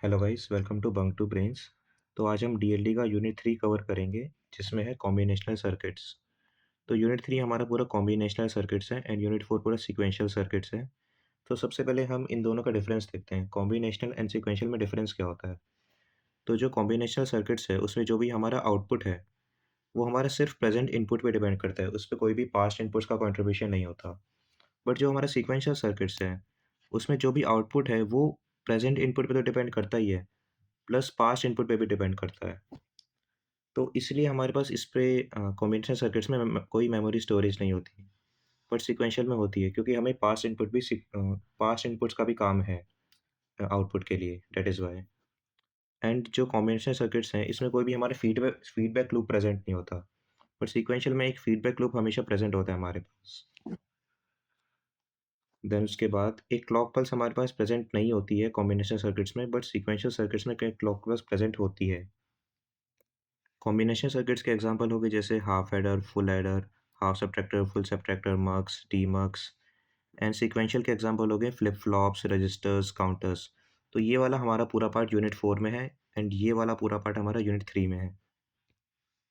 Hello guys, welcome to bunk to brains. तो आज हम डीएलडी का यूनिट 3 कवर करेंगे, जिसमें है कॉम्बिनेशनल सर्किट्स। तो यूनिट 3 हमारा पूरा कॉम्बिनेशनल सर्किट्स है एंड यूनिट 4 पूरा सीक्वेंशियल सर्किट्स है। तो सबसे पहले हम इन दोनों का डिफरेंस देखते हैं, कॉम्बिनेशनल एंड सीक्वेंशियल में डिफरेंस क्या होता है। तो जो कॉम्बिनेशनल सर्किट्स है, उसमें जो भी हमारा आउटपुट है, वो हमारा सिर्फ प्रेजेंट इनपुट पे डिपेंड करता है, उस पर कोई भी पास्ट इनपुट्स का कॉन्ट्रीब्यूशन नहीं होता। बट जो हमारा सीक्वेंशियल सर्किट्स है, उसमें जो भी आउटपुट है, वो प्रेजेंट इनपुट पे तो डिपेंड करता ही है, प्लस पास्ट इनपुट पे भी डिपेंड करता है। तो इसलिए हमारे पास इस पे कॉम्बिनेशन सर्किट्स में कोई मेमोरी स्टोरेज नहीं होती, बट सीक्वेंशियल में होती है, क्योंकि हमें पास्ट इनपुट्स का भी काम है आउटपुट के लिए, दैट इज़ वाई। एंड जो कॉम्बिनेशन सर्किट्स हैं, इसमें कोई भी हमारे फीडबैक लूप प्रेजेंट नहीं होता, बट सीक्वेंशियल में एक फीडबैक लूप हमेशा प्रेजेंट होता है हमारे पास। देन उसके बाद एक क्लॉक पल्स हमारे पास प्रेजेंट नहीं होती है कॉम्बिनेशन सर्किट्स में, बट सीक्वेंशियल सर्किट्स में क्लॉक पल्स प्रेजेंट होती है। कॉम्बिनेशन सर्किट्स के एग्जांपल हो गए जैसे half adder, full adder, half subtractor, full subtractor, mux, demux. And sequential के एग्जांपल हो गए फ्लिप फ्लॉप्स, रजिस्टर्स, काउंटर्स। तो ये वाला हमारा पूरा पार्ट यूनिट 4 में है एंड ये वाला पूरा पार्ट हमारा यूनिट 3 में है।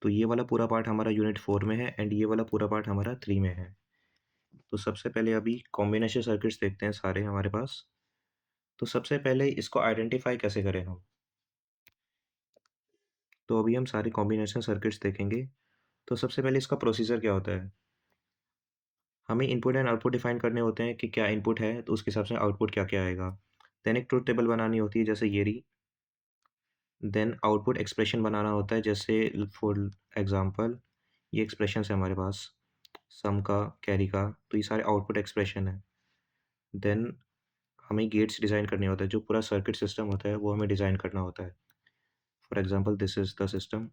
तो ये वाला पूरा पार्ट हमारा यूनिट 4 में है एंड ये वाला पूरा पार्ट हमारा 3 में है। तो सबसे पहले अभी कॉम्बिनेशन सर्किट्स देखते हैं सारे हमारे पास। तो सबसे पहले इसको आइडेंटिफाई कैसे करें हम। तो अभी हम सारे कॉम्बिनेशन सर्किट्स देखेंगे। तो सबसे पहले इसका प्रोसीजर क्या होता है। हमें इनपुट एंड आउटपुट डिफाइन करने होते हैं कि क्या इनपुट है, तो उसके हिसाब से आउटपुट क्या-क्या आएगा। देन एक ट्रुथ टेबल बनानी होती है जैसे ये रही। देन आउटपुट एक्सप्रेशन बनाना होता है जैसे फॉर एग्ज़ाम्पल ये एक्सप्रेशंस है हमारे पास, सम का, कैरी का, तो ये सारे आउटपुट एक्सप्रेशन है। देन हमें गेट्स डिज़ाइन करने होता है, जो पूरा सर्किट सिस्टम होता है वो हमें डिज़ाइन करना होता है। For example this is the system.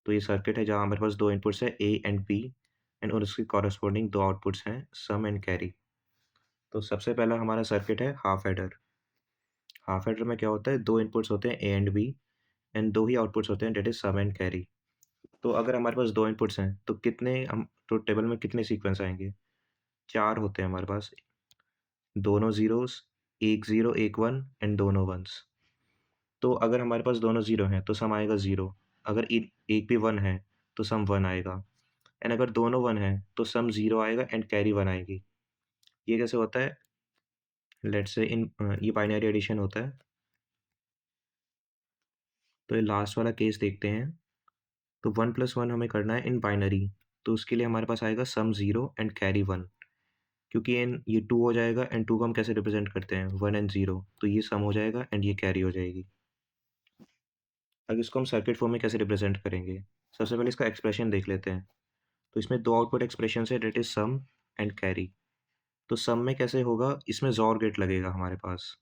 तो ये सर्किट है जहाँ हमारे पास 2 इनपुट्स है ए एंड बी एंड और उसके कॉरेस्पॉन्डिंग 2 आउटपुट्स हैं सम एंड कैरी। तो सबसे पहला हमारा सर्किट है हाफ एडर। हाफ एडर में क्या होता है, 2 इनपुट्स होते हैं ए एंड बी एंड 2 ही आउटपुट्स होते हैं, that is sum and carry. तो अगर हमारे पास 2 इनपुट्स हैं तो कितने हम ट्रुथ टेबल में कितने सीक्वेंस आएँगे? 4 होते हैं हमारे पास, दोनों ज़ीरोज़, 1 0 1 1 एंड दोनों वन्स। तो अगर हमारे पास दोनों 0 हैं तो सम आएगा 0, अगर एक भी 1 है तो सम 1 आएगा एंड अगर दोनों 1 हैं तो सम 0 आएगा एंड कैरी 1 आएगी। ये कैसे होता है? लेट्स से ये बाइनरी एडिशन होता है। तो ये लास्ट वाला केस देखते हैं। तो 1 + 1 हमें करना है इन बाइनरी, तो उसके लिए हमारे पास आएगा सम 0 एंड कैरी 1। क्योंकि इन ये 2 हो जाएगा एंड 2 को हम कैसे रिप्रेजेंट करते हैं, 1 एंड 0, तो ये सम हो जाएगा एंड ये कैरी हो जाएगी। अब इसको हम सर्किट फॉर्म में कैसे रिप्रेजेंट करेंगे? सबसे पहले इसका एक्सप्रेशन देख लेते हैं। तो इसमें 2 आउटपुट एक्सप्रेशन है, that is sum and carry. तो सम में कैसे होगा, इसमें ज़ोर गेट लगेगा हमारे पास।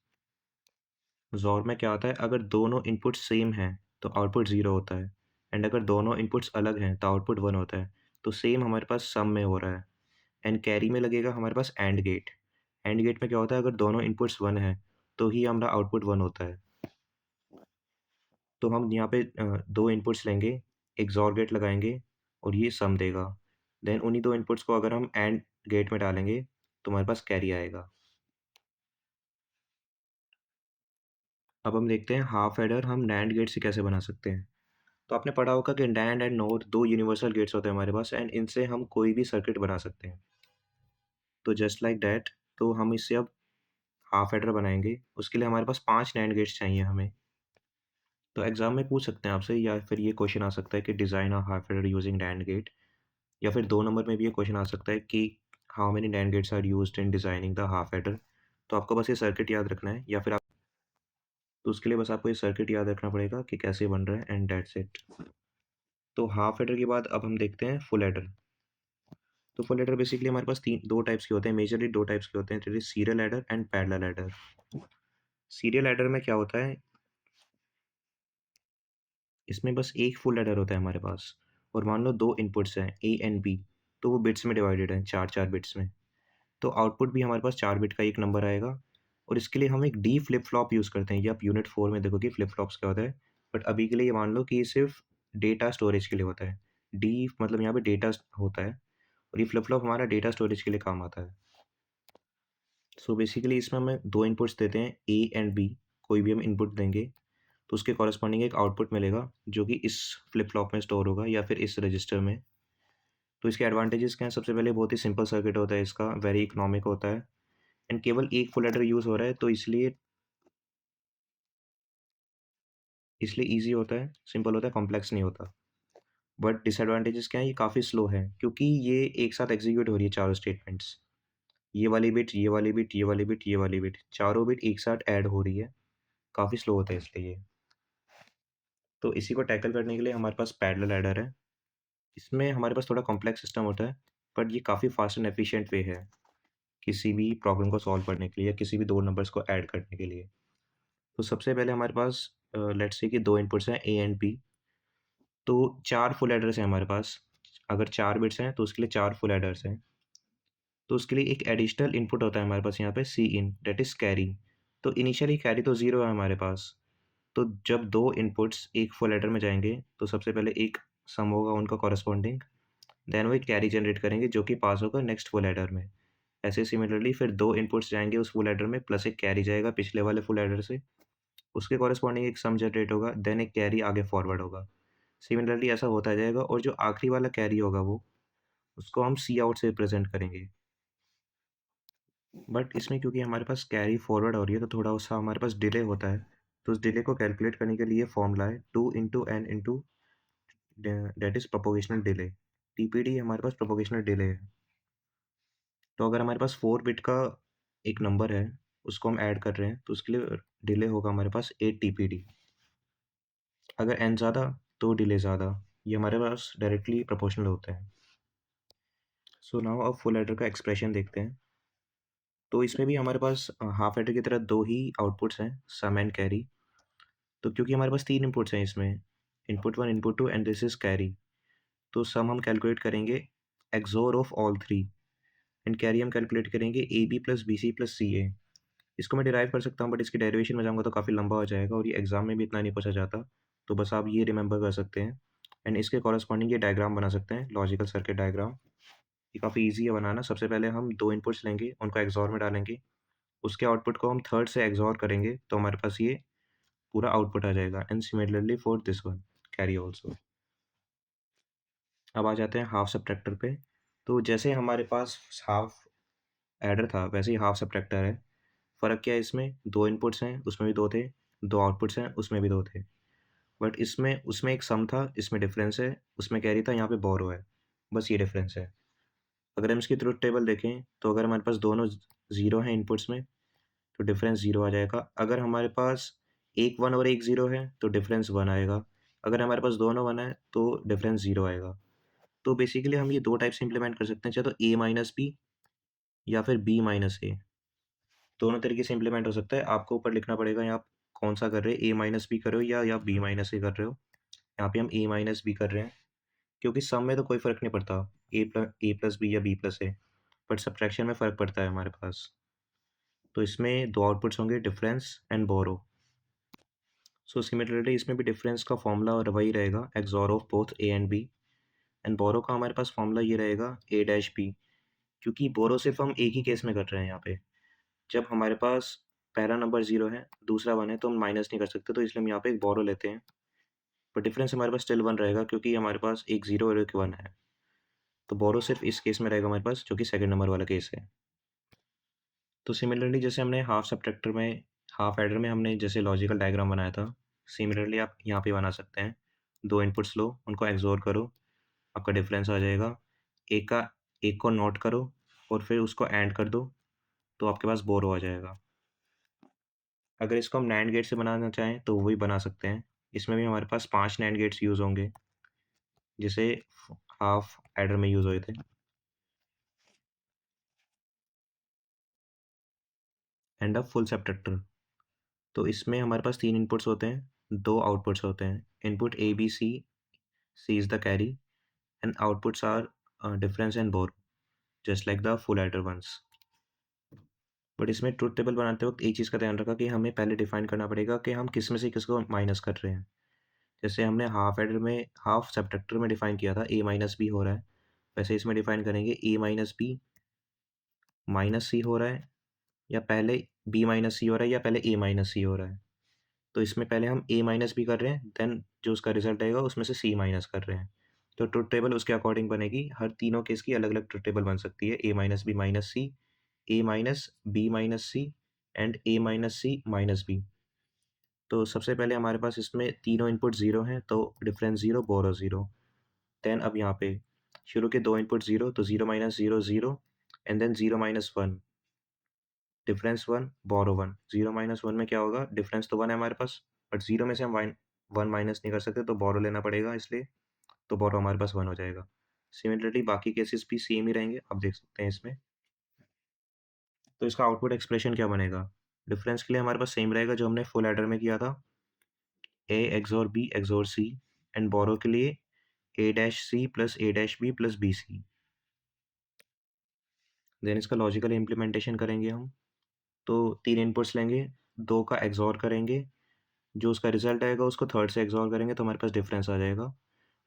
ज़ोर में क्या होता है, अगर दोनों इनपुट सेम हैं तो आउटपुट 0 होता है एंड अगर दोनों इनपुट्स अलग हैं तो आउटपुट 1 होता है। तो सेम हमारे पास सम में हो रहा है एंड कैरी में लगेगा हमारे पास एंड गेट। एंड गेट में क्या होता है, अगर दोनों इनपुट्स 1 हैं तो ही हमारा आउटपुट 1 होता है। तो हम यहाँ पे 2 इनपुट्स लेंगे, एक ज़ोर गेट लगाएँगे और ये सम देगा। देन उन्हीं 2 इनपुट्स को अगर हम एंड गेट में डालेंगे तो हमारे पास कैरी आएगा। अब हम देखते हैं हाफ एडर हम नैंड गेट से कैसे बना सकते हैं। तो आपने पढ़ा होगा कि NAND and NOR 2 universal gates होते हैं हमारे पास एंड इनसे हम कोई भी सर्किट बना सकते हैं। तो जस्ट लाइक दैट, तो हम इससे अब हाफ एडर बनाएँगे। उसके लिए हमारे पास 5 नैंड गेट्स चाहिए हमें। तो एग्ज़ाम में पूछ सकते हैं आपसे, या फिर ये क्वेश्चन आ सकता है कि design a half adder using NAND gate, या फिर 2 नंबर में भी ये क्वेश्चन आ सकता है कि how many NAND gates are used in designing the half adder. तो आपको बस ये सर्किट याद रखना है, या फिर आप, तो उसके लिए बस आपको ये सर्किट याद रखना पड़ेगा कि कैसे बन रहा है एंड दैट्स इट। तो हाफ एडर के बाद अब हम देखते हैं फुल एडर। तो फुल एडर बेसिकली हमारे पास 2 टाइप्स के होते हैं, मेजरली 2 टाइप्स के होते हैं, that is serial adder and parallel adder. Serial adder में क्या होता है, इसमें बस एक फुल एडर होता है हमारे पास और मान लो 2 इनपुट्स हैं ए एंड बी, तो वो बिट्स में डिवाइडेड हैं, 4-4 बिट्स में। तो आउटपुट भी हमारे पास 4 बिट का एक नंबर आएगा और इसके लिए हम एक डी फ्लिप फ्लॉप यूज़ करते हैं। ये आप यूनिट 4 में देखोगे फ्लिप फ्लॉप्स क्या होता है। बट अभी के लिए ये मान लो कि ये सिर्फ डेटा स्टोरेज के लिए होता है। डी मतलब यहाँ पे डेटा होता है और ये फ्लिप फ्लॉप हमारा डेटा स्टोरेज के लिए काम आता है। सो बेसिकली इसमें हमें 2 इनपुट्स देते हैं ए एंड बी कोई भी हम इनपुट देंगे तो उसके कॉरस्पॉन्डिंग एक आउटपुट मिलेगा जो कि इस फ्लिप फ्लॉप में स्टोर होगा या फिर इस रजिस्टर में। तो इसके एडवांटेजेस क्या हैं? सबसे पहले बहुत ही सिंपल सर्किट होता है इसका, वेरी इकोनॉमिक होता है एंड केवल एक फुल एडर यूज़ हो रहा है तो इसलिए इसलिए ईज़ी होता है, सिंपल होता है, कॉम्प्लेक्स नहीं होता। बट डिसएडवांटेजेस क्या है? ये काफ़ी स्लो है क्योंकि ये एक साथ एग्जीक्यूट हो रही है चारों स्टेटमेंट्स। ये वाली बिट, ये वाली बिट, ये वाली बिट, ये वाली बिट, चारों बिट एक साथ ऐड हो रही है, काफ़ी स्लो होता है इसलिए ये। तो इसी को टैकल करने के लिए हमारे पास पैरेलल एडर है। इसमें हमारे पास थोड़ा कॉम्प्लेक्स सिस्टम होता है, बट ये काफ़ी फास्ट एंड एफिशिएंट वे है, किसी भी प्रॉब्लम को सॉल्व करने के लिए या किसी भी 2 नंबर्स को ऐड करने के लिए। तो सबसे पहले हमारे पास लेट्स से कि 2 इनपुट्स हैं ए एंड बी, तो 4 फुल एडर्स हैं हमारे पास। अगर 4 बिट्स हैं तो उसके लिए 4 फुल एडर्स हैं। तो उसके लिए एक एडिशनल इनपुट होता है हमारे पास यहाँ पे सी इन, दैट इज़ कैरी। तो इनिशियली कैरी तो 0 है हमारे पास। तो जब 2 इनपुट्स एक फुल एडर में जाएँगे, तो सबसे पहले एक सम होगा उनका कॉरेस्पॉन्डिंग, देन वो एक कैरी जनरेट करेंगे जो कि पास होगा नेक्स्ट फुल एडर में। ऐसे सिमिलरली फिर 2 इनपुट्स जाएँगे उस फुल एडर में प्लस एक कैरी जाएगा पिछले वाले फुल एडर से, उसके कॉरेस्पॉन्डिंग एक सम जनरेट होगा, देन एक कैरी आगे फॉरवर्ड होगा। सिमिलरली ऐसा होता जाएगा और जो आखिरी वाला कैरी होगा वो, उसको हम सी आउट से रिप्रेज़ेंट करेंगे। बट इसमें क्योंकि हमारे पास कैरी फॉरवर्ड हो रही है तो थोड़ा-सा हमारे पास डिले होता है। तो उस डिले को कैलकुलेट करने के लिए फॉर्मूला है 2 into n into that is propagational delay. TPD हमारे पास प्रोपोगेशनल डिले है। तो अगर हमारे पास 4 बिट का एक नंबर है, उसको हम ऐड कर रहे हैं, तो उसके लिए डिले होगा हमारे पास 8 टीपीडी। अगर n ज़्यादा तो डिले ज़्यादा। ये हमारे पास डायरेक्टली प्रोपोर्शनल होते हैं। सो नाउ अब फुल एडर का एक्सप्रेशन देखते हैं। तो इसमें भी हमारे पास हाफ एडर की तरह 2 ही आउटपुट्स हैं, सम एंड कैरी। तो क्योंकि हमारे पास 3 इनपुट्स हैं इसमें, input 1, input 2 and this is carry. तो सम हम कैलकुलेट करेंगे XOR of all 3 and carry हम कैलकुलेट करेंगे AB plus BC plus CA। इसको मैं डिराइव कर सकता हूँ बट इसकी डेरिवेशन में जाऊँगा तो काफ़ी लंबा हो जाएगा और ये एग्ज़ाम में भी इतना नहीं पूछा जाता। तो बस आप ये रिमेंबर कर सकते हैं एंड इसके कॉरेस्पॉन्डिंग ये डायग्राम बना सकते हैं, लॉजिकल सर्किट डायग्राम। ये काफ़ी ईज़ी है बनाना। सबसे पहले हम 2 इनपुट्स लेंगे, उनको एक्सओर में डालेंगे, उसके आउटपुट को हम थर्ड से एक्सओर करेंगे, तो हमारे पास ये पूरा आउटपुट आ जाएगा and similarly for this one, carry also. अब आ जाते हैं हाफ सब्ट्रैक्टर पे। तो जैसे हमारे पास हाफ एडर था, वैसे ही हाफ सब्ट्रैक्टर है। फ़र्क क्या है इसमें? 2 इनपुट्स हैं, उसमें भी 2 थे, 2 आउटपुट्स हैं, उसमें भी 2 थे। बट इसमें उसमें एक सम था, इसमें डिफ़रेंस है, उसमें कैरी था, यहाँ पे बोरो है। बस ये डिफ़रेंस है। अगर हम इसकी ट्रुथ टेबल देखें, तो अगर हमारे पास दोनों 0 हैं इनपुट्स में, तो डिफ़रेंस 0 आ जाएगा। अगर हमारे पास एक 1 और एक 0 है, तो डिफ़रेंस 1 आएगा। अगर हमारे पास दोनों 1 है, तो डिफ़रेंस 0 आएगा। तो बेसिकली हम ये 2 टाइप से इम्प्लीमेंट कर सकते हैं, चाहे तो A माइनस B या फिर B माइनस A। दोनों तरीके से इम्प्लीमेंट हो सकता है। आपको ऊपर लिखना पड़ेगा यहाँ आप कौन-सा कर रहे हैं, A माइनस B कर रहे हो या B माइनस A कर रहे हो। यहाँ पे हम A माइनस B कर रहे हैं, क्योंकि सम में तो कोई फ़र्क नहीं पड़ता, A प्लस B या B plus A, but subtraction में फ़र्क पड़ता है हमारे पास। तो इसमें 2 आउटपुट्स होंगे, difference and borrow. So similarly इसमें भी डिफरेंस का फ़ॉर्मूला और वही रहेगा, XOR of both A and B and borrow का हमारे पास फ़ॉर्मूला ये रहेगा A डैश B, क्योंकि बोरो सिर्फ़ हम एक ही केस में कर रहे हैं यहाँ पे। जब हमारे पास पहला नंबर 0 है, दूसरा 1 है, तो हम माइनस नहीं कर सकते, तो इसलिए हम यहाँ पे एक बोरो लेते हैं। बट डिफरेंस हमारे पास स्टिल 1 रहेगा क्योंकि हमारे पास एक 0 और एक 1 है। तो बोरो सिर्फ़ इस केस में रहेगा हमारे पास, जो कि सेकंड नंबर वाला केस है। तो सिमिलरली जैसे हमने हाफ सब्ट्रैक्टर में, हाफ एडर में हमने जैसे लॉजिकल डायग्राम बनाया था, सिमिलरली आप यहाँ पे बना सकते हैं। 2 इनपुट्स लो, उनको एक्सओर करो, आपका डिफरेंस आ जाएगा। एक को नोट करो और फिर उसको एंड कर दो, तो आपके पास बोरो आ जाएगा। अगर इसको हम नैंड गेट से बनाना चाहें तो वो भी बना सकते हैं। इसमें भी हमारे पास 5 नैंड गेट्स यूज़ होंगे, जैसे हाफ एडर में यूज़ हुए थे। And a full subtractor. तो इसमें हमारे पास 3 इनपुट्स होते हैं, 2 आउटपुट्स होते हैं। Input A, B, C, C is the carry and outputs are difference and bore, just like the full adder ones. But इसमें ट्रुथ टेबल बनाते वक्त एक चीज़ का ध्यान रखा कि हमें पहले डिफाइन करना पड़ेगा कि हम किस में से किसको माइनस कर रहे हैं। जैसे हमने हाफ एडर में, हाफ सब्ट्रैक्टर में डिफाइन किया था A माइनस बी हो रहा है, वैसे इसमें डिफाइन करेंगे A माइनस बी माइनस सी हो रहा है, या पहले B माइनस सी हो रहा है, या पहले A माइनस सी हो रहा है। तो इसमें पहले हम ए माइनस बी कर रहे हैं, देन जो उसका रिजल्ट आएगा उसमें से सी माइनस कर रहे हैं। तो ट्रुथ टेबल उसके अकॉर्डिंग बनेगी। हर तीनों केस की अलग अलग ट्रुथ टेबल बन सकती है, A minus B minus C, A minus B minus C and A minus C minus B. तो सबसे पहले हमारे पास इसमें तीनों इनपुट ज़ीरो हैं, तो difference zero, borrow zero. Then अब यहाँ पे शुरू के दो इनपुट ज़ीरो, तो zero minus zero zero and then zero minus one, difference one, borrow one. Zero minus one में क्या होगा, डिफरेंस तो वन है हमारे पास, बट ज़ीरो में से हम वन माइनस नहीं कर सकते, तो बोरो लेना पड़ेगा, इसलिए तो बोरो हमारे पास वन हो जाएगा। सिमिलरली बाकी केसेस भी सेम ही रहेंगे, आप देख सकते हैं इसमें। तो इसका आउटपुट एक्सप्रेशन क्या बनेगा, डिफरेंस के लिए हमारे पास सेम रहेगा जो हमने फुल एडर में किया था, A XOR B XOR C, and borrow के लिए A dash C plus A dash B plus B C. Then इसका लॉजिकल इम्प्लीमेंटेशन करेंगे हम। तो तीन इनपुट्स लेंगे, दो का एक्सॉर करेंगे, जो उसका रिजल्ट आएगा उसको थर्ड से एक्सॉर करेंगे, तो हमारे पास डिफरेंस आ जाएगा।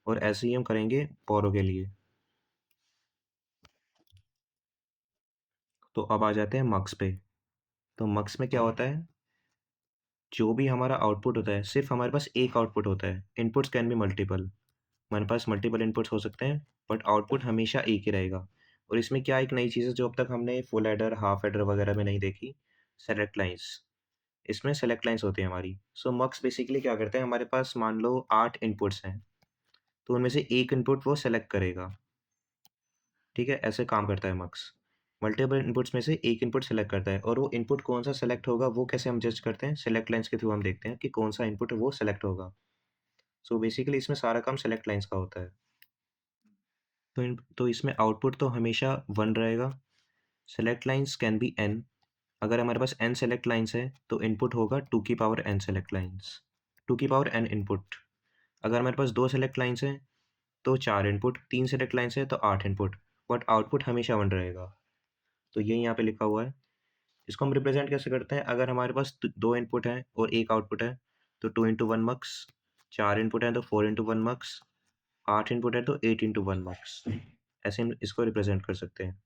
और ऐसे ही हम करेंगे बोरो के लिए। तो अब आ जाते हैं मक्स पे। तो मक्स में क्या होता है, जो भी हमारा आउटपुट होता है सिर्फ हमारे पास एक आउटपुट होता है। इनपुट्स कैन बी मल्टीपल, हमारे पास मल्टीपल इनपुट्स हो सकते हैं, बट आउटपुट हमेशा एक ही रहेगा। और इसमें क्या एक नई चीज़ है जो अब तक हमने फुल एडर हाफ एडर वगैरह में नहीं देखी, सेलेक्ट लाइन्स। इसमें सेलेक्ट लाइन्स होती है हमारी। सो मक्स बेसिकली क्या करते हैं, हमारे पास मान लो 8 इनपुट्स हैं, तो उनमें से एक इनपुट वो सेलेक्ट करेगा। ठीक है, ऐसे काम करता है मक्स। मल्टीपल इनपुट्स में से एक इनपुट सेलेक्ट करता है, और वो इनपुट कौन सा सेलेक्ट होगा वो कैसे हम जज करते हैं, सेलेक्ट लाइन्स के थ्रू हम देखते हैं कि कौन सा इनपुट वो सेलेक्ट होगा। सो बेसिकली इसमें सारा काम सेलेक्ट लाइन्स का होता है। तो इसमें आउटपुट तो हमेशा वन रहेगा। Select lines can be n. अगर हमारे पास एन सेलेक्ट लाइन्स है तो इनपुट होगा टू की power n select lines, two की पावर एन इनपुट। अगर हमारे पास दो सेलेक्ट लाइन्स हैं तो चार इनपुट, तीन सेलेक्ट लाइन्स है तो आठ इनपुट, बट आउटपुट हमेशा वन रहेगा। तो ये यहाँ पे लिखा हुआ है। इसको हम रिप्रेजेंट कैसे करते हैं, अगर हमारे पास दो इनपुट है और एक आउटपुट है तो टू इंटू वन मक्स, चार इनपुट है तो फोर इंटू वन मक्स, आठ इनपुट है तो एट इंटू वन मक्स। ऐसे हम इसको रिप्रेजेंट कर सकते हैं।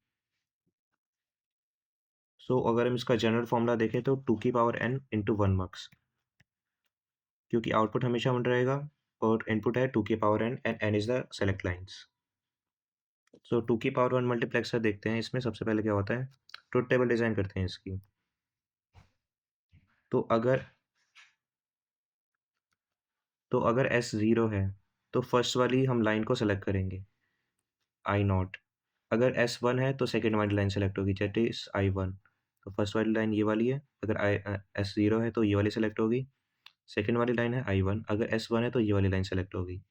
सो अगर हम इसका जनरल फॉर्मूला देखें तो टू की पावर एन इंटू वन मक्स, क्योंकि आउटपुट हमेशा वन रहेगा और इनपुट है टू की power n and n is the select lines. So two की पावर वन मल्टीप्लेक्सर देखते हैं। इसमें सबसे पहले क्या होता है, ट्रुथ टेबल डिज़ाइन करते हैं इसकी। तो अगर एस ज़ीरो है तो फर्स्ट वाली हम लाइन को सेलेक्ट करेंगे, आई नॉट। अगर एस वन है तो सेकेंड वाली लाइन सेलेक्ट होगी, दैट इज आई वन। तो फर्स्ट वाली लाइन ये वाली है, अगर आई एस ज़ीरो है तो ये वाली सेलेक्ट होगी। सेकेंड वाली लाइन है आई वन, अगर एस वन है तो ये वाली लाइन सेलेक्ट होगी।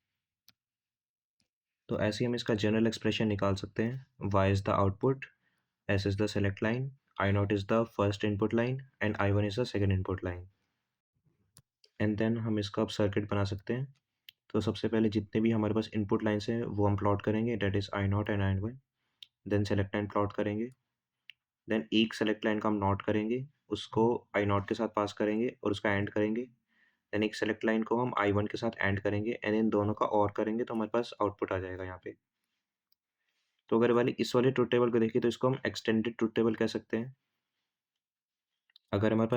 तो ऐसे ही हम इसका जनरल एक्सप्रेशन निकाल सकते हैं। Y is the output, S is the select line, I naught is the first input line and I one is the second input line. And then हम इसका अब सर्किट बना सकते हैं। तो सबसे पहले जितने भी हमारे पास इनपुट लाइन्स हैं वो हम प्लॉट करेंगे, that is I naught and I one. Then select line plot करेंगे। देन एक सेलेक्ट लाइन का हम नॉट करेंगे, उसको आई नॉट के साथ पास करेंगे और उसका एंड करेंगे। देन एक सेलेक्ट लाइन को हम आई वन के साथ एंड करेंगे एंड इन दोनों का और करेंगे, तो हमारे पास आउटपुट आ जाएगा यहाँ पे। तो अगर इस वाले ट्रुथ टेबल को देखिए तो इसको हम एक्सटेंडेड ट्रुथ टेबल कह सकते हैं। अगर हमारे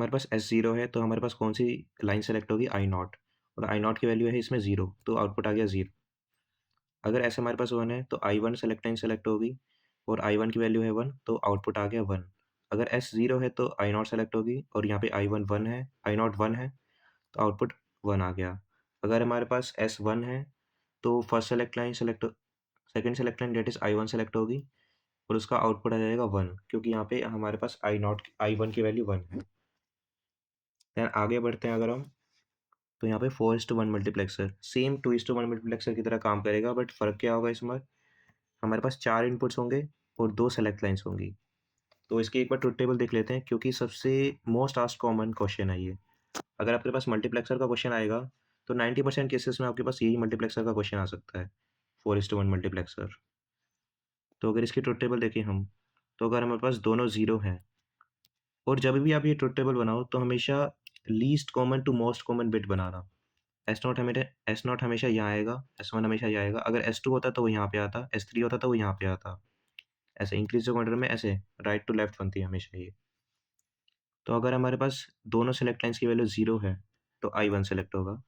पास एस ज़ीरो है तो हमारे पास कौन सी लाइन सेलेक्ट होगी, आई नॉट, और आई नॉट की वैल्यू है इसमें ज़ीरो, तो आउटपुट आ गया ज़ीरो। अगर ऐसे हमारे पास वन है तो I one select line select होगी और आई वन की वैल्यू है वन, तो आउटपुट आ गया वन। अगर एस ज़ीरो है तो आई नॉट सेलेक्ट होगी और यहाँ पे आई वन वन है, आई नॉट वन है, तो आउटपुट वन आ गया। अगर हमारे पास एस वन है तो first select line select, second select line date is I one select होगी और उसका आउटपुट आ जाएगा वन, क्योंकि यहाँ पे हमारे पास आई वन की वैल्यू वन है। देन आगे बढ़ते हैं अगर हम, तो यहाँ पे 4:1 मल्टीप्लेक्सर सेम 2:1 मल्टीप्लेक्सर की तरह काम करेगा, बट फ़र्क क्या होगा, इसमें हमारे पास चार इनपुट्स होंगे और दो सेलेक्ट लाइन्स होंगी। तो इसकी एक बार ट्रुथ टेबल देख लेते हैं, क्योंकि सबसे मोस्ट आस्क्ड कॉमन क्वेश्चन है ये। अगर आपके पास मल्टीप्लेक्सर का क्वेश्चन आएगा तो 90% केसेस में आपके पास यही मल्टीप्लेक्सर का क्वेश्चन आ सकता है, 4:1 मल्टीप्लेक्सर। तो अगर इसकी ट्रुथ टेबल देखें हम, तो अगर हमारे पास दोनों ज़ीरो हैं, और जब भी आप ये ट्रुथ टेबल बनाओ तो हमेशा least common to most common bit बनाना। एस नॉट हमेशा यहाँ आएगा, एस वन हमेशा यहाँ आएगा, अगर एस टू होता तो वो यहाँ पे आता, एस थ्री होता तो वो यहाँ पे आता। ऐसे इंक्रीजिंग ऑर्डर में ऐसे राइट टू लेफ्ट बनती है हमेशा ये। तो अगर हमारे पास दोनों सेलेक्ट लाइन्स की वैल्यू 0 है, तो I1 सेलेक्ट होगा।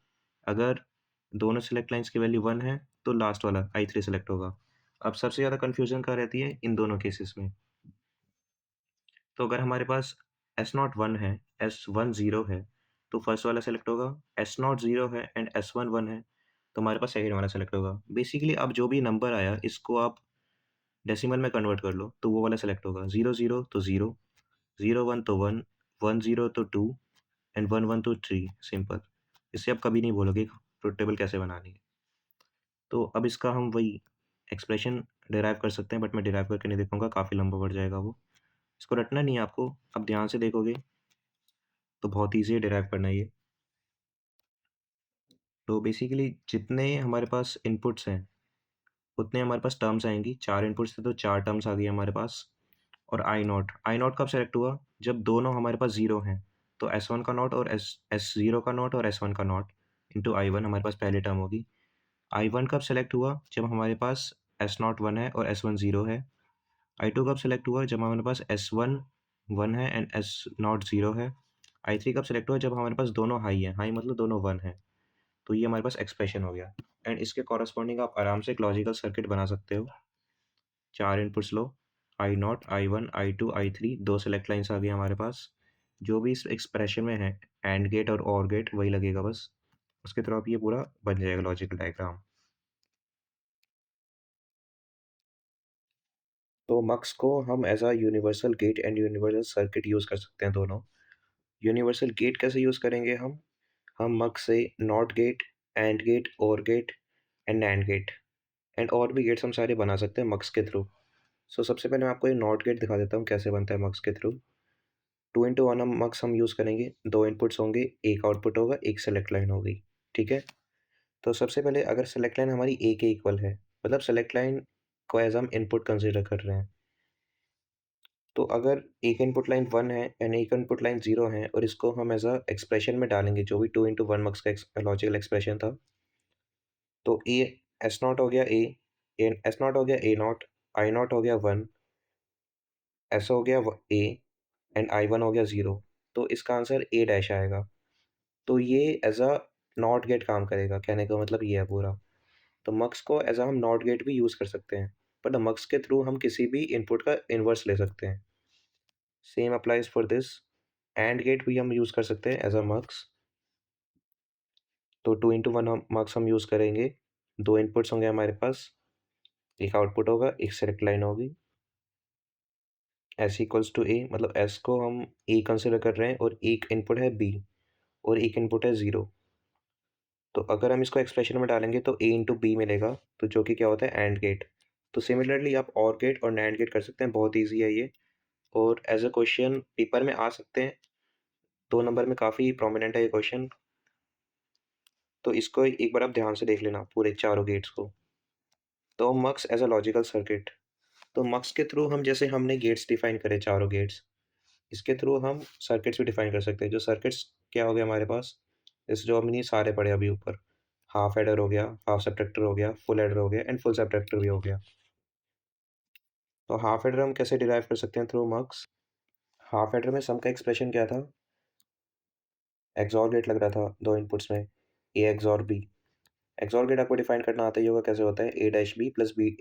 अगर दोनों सेलेक्ट लाइन्स की वैल्यू 1 है, तो लास्ट वाला I3 सेलेक्ट होगा। अब सबसे ज़्यादा कन्फ्यूज़न कहाँ रहती है? इन दोनों केसेस में। तो अगर हमारे पास S0 1 है, S1 0 है, तो फर्स्ट वाला सेलेक्ट होगा। S0 0 है एंड S1 1 है, तो हमारे पास सेकंड वाला सेलेक्ट होगा। बेसिकली अब जो भी नंबर आया, इसको आप डेसिमल में कन्वर्ट कर लो, तो वो वाला सेलेक्ट होगा। 0 0 तो 0, 0 1 तो 1, 1 0 तो 2 एंड 1 1 तो 3, सिंपल। इससे आप कभी नहीं बोलोगे ट्रुथ टेबल कैसे बनानी है। तो अब इसका हम वही एक्सप्रेशन डिराइव कर सकते हैं, बट मैं डिराइव करके नहीं दिखाऊँगा, काफ़ी लंबा पड़ जाएगा वो। इसको रटना नहीं है आपको, आप ध्यान से देखोगे तो बहुत ईज़ी है डिराइव करना ये। तो बेसिकली जितने हमारे पास इनपुट्स हैं, उतने हमारे पास टर्म्स आएँगी। 4 इनपुट्स थे तो 4 टर्म्स आ गई हमारे पास। और आई नॉट कब सेलेक्ट हुआ? जब दोनों हमारे पास 0 हैं। तो S1 का नॉट और S0 का नॉट और S1 का नॉट इंटू I1 हमारे पास पहली टर्म होगी। I1 कब सेलेक्ट हुआ? जब हमारे पास S0 1 है और S1 0 है। I2 कब सेलेक्ट हुआ? जब हमारे पास S1 1 है एंड S0 0 है। I3 कब सेलेक्ट हुआ? जब हमारे पास दोनों हाई हैं, हाई मतलब दोनों 1 हैं। तो ये हमारे पास एक्सप्रेशन हो गया एंड इसके कॉरस्पॉन्डिंग आप आराम से एक लॉजिकल सर्किट बना सकते हो। 4 इनपुट्स लो, I0, I1, I2, I3, 2 select lines आ गई हमारे पास। जो भी इस एक्सप्रेशन में है, एंड गेट और ऑर गेट वही लगेगा बस। उसके थ्रू आप ये पूरा बन जाएगा लॉजिकल डायग्राम। तो मक्स को हम as a universal gate and universal circuit use कर सकते हैं दोनों। यूनिवर्सल गेट कैसे यूज़ करेंगे हम मक्स से NOT gate, AND gate, OR gate and NAND gate and और भी गेट्स हम सारे बना सकते हैं मक्स के थ्रू। सो सबसे पहले मैं आपको ये नॉट गेट दिखा देता हूँ कैसे बनता है मक्स के थ्रू। 2 into 1 हम मक्स हम यूज़ करेंगे। 2 इनपुट्स होंगे, एक आउटपुट होगा, एक सेलेक्ट लाइन होगी। ठीक है। तो सबसे पहले अगर सेलेक्ट लाइन हमारी ए के इक्वल है, मतलब सेलेक्ट लाइन को एज हम इनपुट कंसिडर कर रहे हैं, तो अगर एक इनपुट लाइन 1 है एंड एक इनपुट लाइन 0 है और इसको हम एज अ एक्सप्रेशन में डालेंगे, जो भी 2 into 1 मक्स का लॉजिकल एक्सप्रेशन था, तो ए एस नॉट हो गया ए एस नॉट हो गया ए नॉट, आई नॉट हो गया 1, एस हो गया ए एंड I1 हो गया 0। तो इसका आंसर ए डैश आएगा। तो ये एज अ नॉट गेट काम करेगा, कहने का मतलब ये है पूरा। तो मक्स को एज अ हम नॉट गेट भी यूज़ कर सकते हैं, बट मक्स के थ्रू हम किसी भी इनपुट का इन्वर्स ले सकते हैं। Same applies for this. AND gate भी हम यूज़ कर सकते हैं एज अ मक्स। तो 2 into 1 हम मक्स हम यूज़ करेंगे। 2 इनपुट्स होंगे हमारे पास, एक आउटपुट होगा, एक सेलेक्ट लाइन होगी। एस इक्वल्स टू ए, मतलब एस को हम ए कंसिडर कर रहे हैं और एक इनपुट है बी और एक इनपुट है 0। तो अगर हम इसको एक्सप्रेशन में डालेंगे तो ए इंटू बी मिलेगा, तो जो कि क्या होता है एंड गेट। तो सिमिलरली आप और गेट और नैंड गेट कर सकते हैं, बहुत ईजी है ये और एज अ क्वेश्चन पेपर में आ सकते हैं। 2 नंबर में काफ़ी प्रोमिनेंट है ये क्वेश्चन। तो इसको एक बार आप ध्यान से देख लेना पूरे चारों गेट्स को। तो मक्स एज अ लॉजिकल सर्किट, तो मक्स के थ्रू हम जैसे हमने गेट्स डिफाइन करे, चारों गेट्स, इसके थ्रू हम सर्किट्स भी डिफाइन कर सकते हैं। जो सर्किट्स क्या हो गया हमारे पास, इस जो हमने सारे पढ़े अभी ऊपर, हाफ एडर हो गया, हाफ सब्ट्रैक्टर हो गया, फुल एडर हो गया एंड फुल सब्ट्रैक्टर भी हो गया। तो हाफ एडर हम कैसे डिराइव कर सकते हैं थ्रू मक्स। हाफ एडर में सम का एक्सप्रेशन क्या था, एक्सॉर गेट लग रहा था 2 इनपुट्स में, A XOR B. XOR gate आपको डिफाइन करना आता ही होगा कैसे होता है, A dash B plus B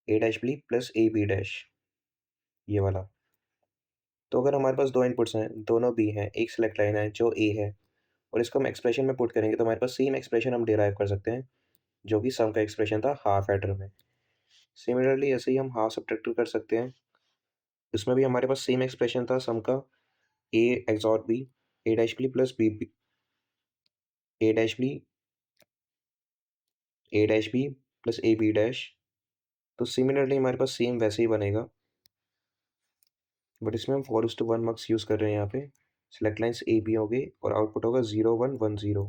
A dash B plus A B dash, ये वाला। तो अगर हमारे पास 2 इनपुट्स हैं, दोनों बी हैं, एक सेलेक्ट लाइन है जो ए है, और इसको हम एक्सप्रेशन में पुट करेंगे तो हमारे पास सेम एक्सप्रेशन हम डिराइव कर सकते हैं, जो कि सम का एक्सप्रेशन था हाफ एडर में। सिमिलरली ऐसे ही हम हाफ सब्ट्रैक्टर कर सकते हैं। इसमें भी हमारे पास सेम एक्सप्रेशन था सम का, A XOR B, A dash B plus B, A dash B, A dash B plus A B dash. तो सिमिलरली हमारे पास सेम वैसे ही बनेगा, बट इसमें हम 4:1 मक्स यूज़ कर रहे हैं यहाँ पे। सेलेक्ट लाइन्स ए बी हो गई और आउटपुट होगा 0 1 1 0,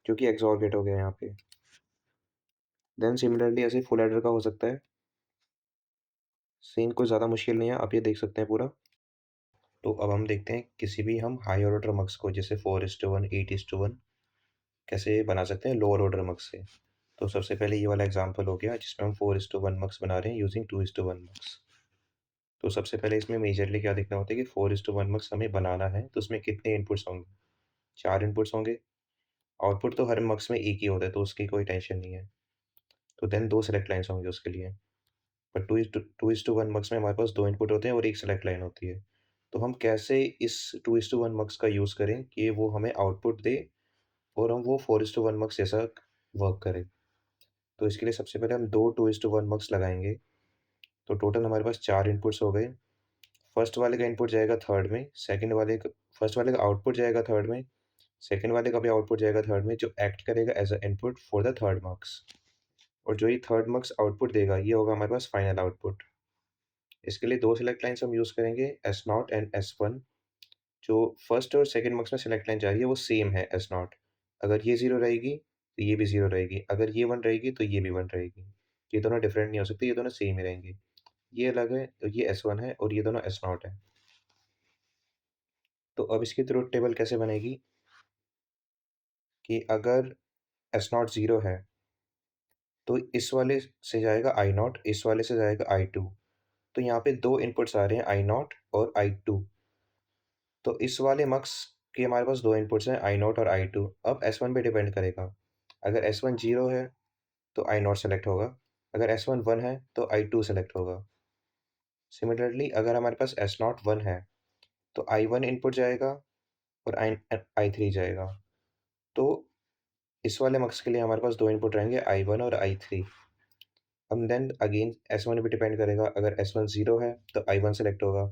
जो कि एक्सॉर गेट हो गया यहाँ पे। देन सिमिलरली ऐसे फुल एडर का हो सकता है, सेम कोई ज़्यादा मुश्किल नहीं है, आप ये देख सकते हैं पूरा। तो अब हम देखते हैं किसी भी हम हाई ऑर्डर मक्स को, जैसे 4:1 8:1 कैसे बना सकते हैं लोअर ऑर्डर मक्स से। तो सबसे पहले ये वाला एग्जांपल हो गया जिसमें हम 4:1 मक्स बना रहे हैं यूजिंग 2:1 मक्स। तो सबसे पहले इसमें मेजरली क्या देखना होता है कि 4:1 मक्स हमें बनाना है, तो उसमें कितने इनपुट्स होंगे? 4 इनपुट्स होंगे। आउटपुट तो हर मक्स में एक ही होता है, तो उसकी कोई टेंशन नहीं है। तो देन 2 सेलेक्ट लाइन्स होंगी उसके लिए। पर 2:1 मक्स में हमारे पास 2 इनपुट होते हैं और 1 सेलेक्ट लाइन होती है। तो हम कैसे इस 2:1 मक्स का यूज़ करें कि वो हमें आउटपुट दे और हम वो 4:1 मक्स जैसा वर्क करे? तो इसके लिए सबसे पहले हम 2 2:1 मक्स लगाएँगे। तो टोटल हमारे पास 4 इनपुट्स हो गए। फर्स्ट वाले का इनपुट जाएगा थर्ड में, सेकंड वाले का फर्स्ट वाले का आउटपुट जाएगा थर्ड में, सेकंड वाले का भी आउटपुट जाएगा थर्ड में, जो एक्ट करेगा as a input for the third marks. और जो ये थर्ड मार्क्स आउटपुट देगा, ये होगा हमारे पास फाइनल आउटपुट। इसके लिए 2 सिलेक्ट लाइन्स हम यूज़ करेंगे, S0 एंड S1। जो फर्स्ट और सेकंड मार्क्स में सिलेक्ट लाइन जा रही है, वो सेम है S0। अगर ये 0 रहेगी, तो ये भी 0 रहेगी। अगर ये 1 रहेगी, तो ये भी 1 रहेगी। ये दोनों डिफरेंट नहीं हो सकती, ये दोनों सेम ही रहेंगी। ये अलग है, ये S1 है और ये दोनों S0 है। तो अब इसकी ट्रुथ टेबल कैसे बनेगी कि अगर S0 0 है, तो इस वाले से जाएगा I0, इस वाले से जाएगा I2। तो यहाँ पे 2 इनपुट्स आ रहे हैं I0 और I2। तो इस वाले मक्स के हमारे पास 2 इनपुट्स हैं I0 और I2। अब S1 पे डिपेंड करेगा। अगर S1 0 है, तो I0 सेलेक्ट होगा। अगर S1 1 है, तो I2 सेलेक्ट होगा। सिमिलरली अगर हमारे पास S0 1 है, तो I1 इनपुट जाएगा और I3 जाएगा। तो इस वाले मक्स के लिए हमारे पास 2 इनपुट रहेंगे I1 और I3। अब देन अगेन S1 पे डिपेंड करेगा। अगर S1 0 है, तो I1 सेलेक्ट होगा।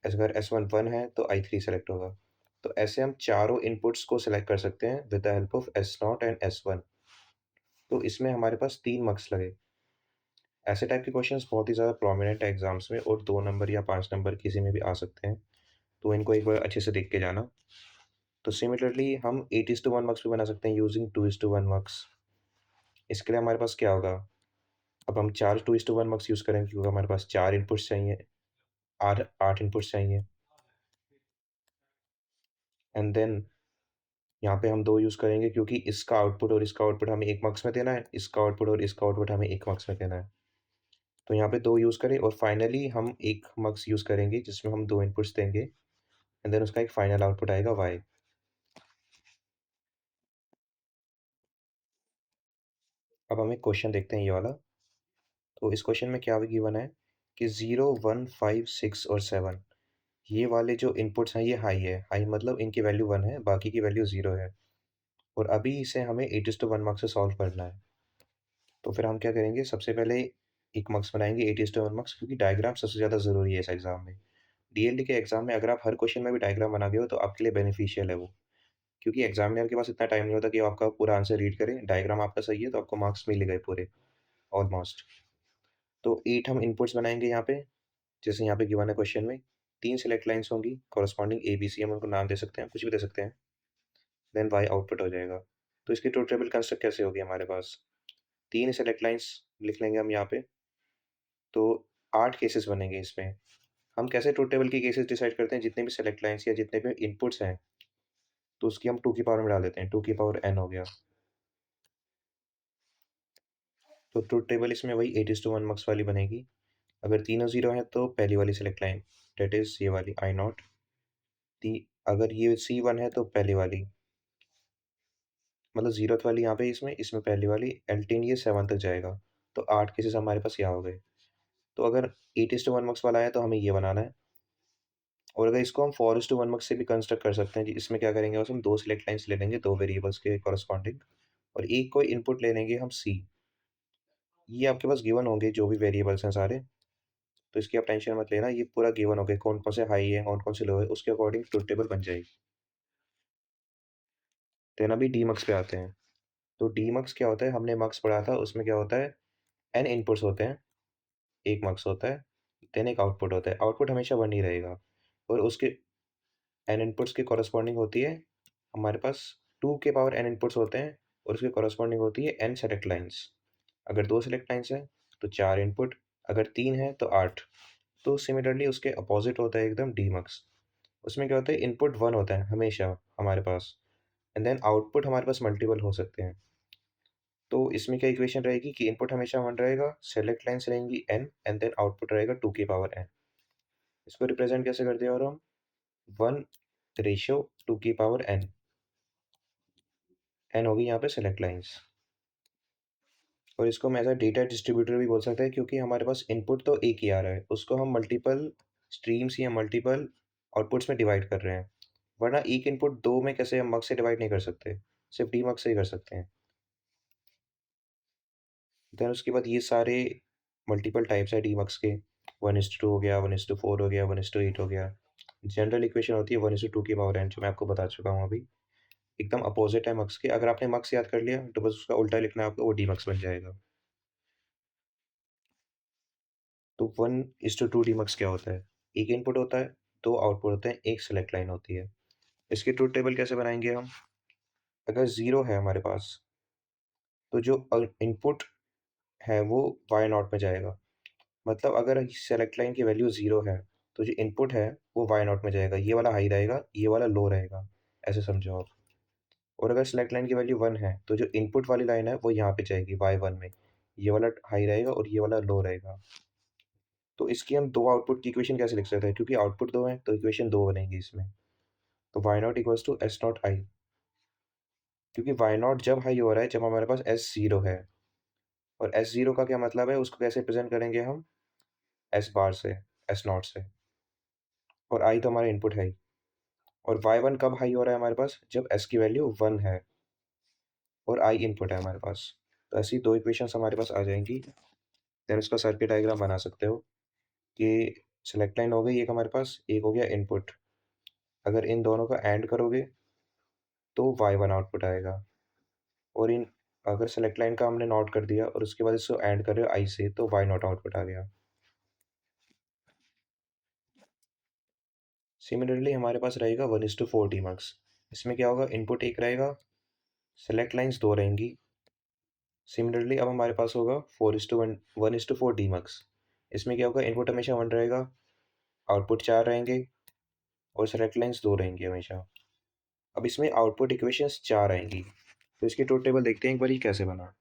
अगर S1 1 है, तो I3 सेलेक्ट होगा। तो ऐसे हम चारों इनपुट्स को सेलेक्ट कर सकते हैं with the help of S0 and S1। तो इसमें हमारे पास 3 मार्क्स लगे। ऐसे टाइप के क्वेश्चंस बहुत ही ज़्यादा प्रोमिनेंट है एग्जाम्स में और 2 नंबर या 5 नंबर किसी में भी आ सकते हैं। तो इनको एक बार अच्छे से देख के जाना। तो सिमिलरली हम 8:1 मार्क्स भी बना सकते हैं यूजिंग 2:1 मार्क्स। इसके लिए हमारे पास क्या होगा? अब हम 4 2:1 मार्क्स यूज़ करेंगे क्योंकि हमारे पास 4 इनपुट्स चाहिए, 8 इनपुट्स चाहिए। एंड देन यहाँ पे हम 2 यूज़ करेंगे क्योंकि इसका आउटपुट और इसका आउटपुट हमें 1 मार्क्स में देना है, इसका आउटपुट और इसका आउटपुट हमें 1 मार्क्स में देना है। तो यहाँ पे 2 यूज़ करें और फाइनली हम 1 मार्क्स यूज़ करेंगे जिसमें हम 2 इनपुट्स देंगे एंड देन उसका एक फाइनल आउटपुट आएगा y। अब हम एक क्वेश्चन देखते हैं ये वाला। तो इस क्वेश्चन में क्या गिवन है कि 0, 1, 5, 6 और 7 ये वाले जो इनपुट्स हैं ये हाई है। हाई मतलब इनकी वैल्यू 1 है, बाकी की वैल्यू 0 है। और अभी इसे हमें 8:1 मार्क्स से सॉल्व करना है। तो फिर हम क्या करेंगे, सबसे पहले एक मार्क्स बनाएंगे 8:1 मार्क्स, क्योंकि डायग्राम सबसे ज़्यादा ज़रूरी है इस एग्ज़ाम में। डीएलडी के एग्ज़ाम में अगर आप हर क्वेश्चन में भी डायग्राम बना गए हो तो आपके लिए बेनिफिशियल है वो, क्योंकि एग्जामिनर के पास इतना टाइम नहीं होता कि वो आपका पूरा आंसर रीड करे। डायग्राम आपका सही है तो आपको मार्क्स मिल गए पूरे, ऑलमोस्ट। तो 8 हम इनपुट्स बनाएंगे यहाँ पे, जैसे यहाँ पे गिवन है क्वेश्चन में। 3 सिलेक्ट लाइन्स होंगी कॉरस्पॉन्डिंग ए बी सी, हम उनको नाम दे सकते हैं, कुछ भी दे सकते हैं। देन वाई आउटपुट हो जाएगा। तो इसकी ट्रुथ टेबल कंस्ट्रक्ट कैसे होगी हमारे पास? 3 सेलेक्ट लाइन्स लिख लेंगे हम यहाँ पे। तो 8 केसेस बनेंगे इसमें। हम कैसे ट्रुथ टेबल की केसेस डिसाइड करते हैं? जितने भी सेलेक्ट लाइन्स या जितने भी इनपुट्स हैं, तो उसकी हम 2 की पावर में डाल देते हैं। 2 की पावर n हो गया। तो ट्रुथ टेबल इसमें वही 8:1 मार्क्स वाली बनेगी। अगर तीनों 0 हैं तो पहली वाली सेलेक्ट लाइन, दैट इज़ ये वाली I0। ती अगर ये C1 है तो पहली वाली, मतलब 0th वाली यहाँ पे, इसमें इसमें पहली वाली, एल्टीन ये 7 तक जाएगा। तो 8 केसेस हमारे पास यहाँ हो गए। तो अगर 8:1 मार्क्स वाला है तो हमें ये बनाना है। और अगर इसको हम 4:1 मार्क्स से भी कंस्ट्रक्ट कर सकते हैं जी। इसमें क्या करेंगे, बस हम 2 सिलेक्ट लाइन्स ले लेंगे 2 वेरिएबल्स के कॉरस्पॉन्डिंग, और एक कोई इनपुट ले लेंगे हम C। ये आपके पास गिवन होंगे जो भी वेरिएबल्स हैं सारे। तो इसकी आप टेंशन मत लेना, ये पूरा गिवन हो गया कौन कौन से हाई है कौन कौन से लो है, उसके अकॉर्डिंग ट्रुथ टेबल बन जाएगी। देन अभी डी मक्स पे आते हैं। तो डी मक्स क्या होता है, हमने मक्स पढ़ा था, उसमें क्या होता है, एन इनपुट्स होते हैं, एक मक्स होता है, देन एक आउटपुट होता है। आउटपुट हमेशा वन ही रहेगा और उसके एन इनपुट्स के कॉरस्पॉन्डिंग होती है हमारे पास 2 के पावर एन इनपुट्स होते हैं और उसके कॉरस्पॉन्डिंग होती है एन सेलेक्ट लाइन्स। अगर 2 सेलेक्ट लाइन्स हैं तो 4 इनपुट, अगर 3 है तो 8। तो सिमिलरली उसके अपोजिट होता है एकदम डी मक्स। उसमें क्या होता है, इनपुट 1 होता है हमेशा हमारे पास, एंड देन आउटपुट हमारे पास मल्टीपल हो सकते हैं। तो इसमें क्या इक्वेशन रहेगी कि इनपुट हमेशा 1 रहेगा, सेलेक्ट लाइन्स रहेंगी n एंड देन आउटपुट रहेगा 2 की पावर n। इसको रिप्रेजेंट कैसे करते हैं और हम 1:2 n होगी यहाँ पे सेलेक्ट लाइन्स। और इसको हम एज अ डेटा डिस्ट्रीब्यूटर भी बोल सकते हैं क्योंकि हमारे पास इनपुट तो एक ही आ रहा है, उसको हम मल्टीपल स्ट्रीम्स या मल्टीपल आउटपुट्स में डिवाइड कर रहे हैं। वरना एक इनपुट दो में कैसे हम मग से डिवाइड नहीं कर सकते, सिर्फ डी मग से ही कर सकते हैं। देन उसके बाद ये सारे मल्टीपल टाइप्स है डीमक्स के। 1:2 हो गया, 1:4 हो गया, 1:8 हो गया। जनरल इक्वेशन होती है 1:2 की पावर n, जो मैं आपको बता चुका हूँ अभी। एकदम अपोजिट है मक्स के। अगर आपने मक्स याद कर लिया तो बस उसका उल्टा लिखना है आपको, वो डीमक्स बन जाएगा। तो 1:2 डीमक्स क्या होता है? एक इनपुट होता है, दो आउटपुट होते हैं, एक सेलेक्ट लाइन होती है। इसकी ट्रूथ टेबल कैसे बनाएंगे हम? अगर जीरो है हमारे पास, तो जो इनपुट है वो वाई नॉट में जाएगा। मतलब अगर सेलेक्ट लाइन की वैल्यू ज़ीरो है, तो जो इनपुट है वो वाई नॉट में जाएगा। ये वाला हाई रहेगा, ये वाला लो रहेगा, ऐसे समझो आप। और अगर सेलेक्ट लाइन की वैल्यू वन है, तो जो इनपुट वाली लाइन है वो यहाँ पे जाएगी वाई वन में। ये वाला हाई रहेगा और ये वाला लो रहेगा। तो इसकी हम दो आउटपुट की इक्वेशन कैसे लिख सकते हैं? क्योंकि आउटपुट दो है तो इक्वेशन दो बनेगी इसमें। तो Y naught equals to S naught I. क्योंकि वाई नॉट जब हाई हो रहा है जब हमारे पास एस जीरो है। और एस जीरो का क्या मतलब है, उसको कैसे प्रेजेंट करेंगे हम? एस बार से, एस नॉट से। और आई तो हमारा इनपुट है ही। और वाई वन कब हाई हो रहा है हमारे पास? जब एस की वैल्यू वन है और आई इनपुट है हमारे पास। तो ऐसी दो इक्वेशंस हमारे पास आ जाएंगी। देन उसका सर्किट डायग्राम बना सकते हो कि सेलेक्ट लाइन हो गई एक हमारे पास, एक हो गया इनपुट। अगर इन दोनों का एंड करोगे तो वाई वन आउटपुट आएगा। और इन अगर सेलेक्ट लाइन का हमने नोट कर दिया और उसके बाद इसको एंड कर रहे हो आई से, तो वाई नॉट आउटपुट आ गया। सिमिलरली हमारे पास रहेगा 1:4 डीमक्स। इसमें क्या होगा, इनपुट एक रहेगा, सेलेक्ट लाइन्स दो रहेंगी। सिमिलरली अब हमारे पास होगा 1:4 डीमक्स। इसमें क्या होगा, इनपुट हमेशा वन रहेगा, आउटपुट चार रहेंगे और सेलेक्ट लाइन्स दो रहेंगी हमेशा। अब इसमें आउटपुट इक्वेशंस चार आएंगी। तो इसकी ट्रुथ टेबल देखते हैं एक बार ये कैसे बना।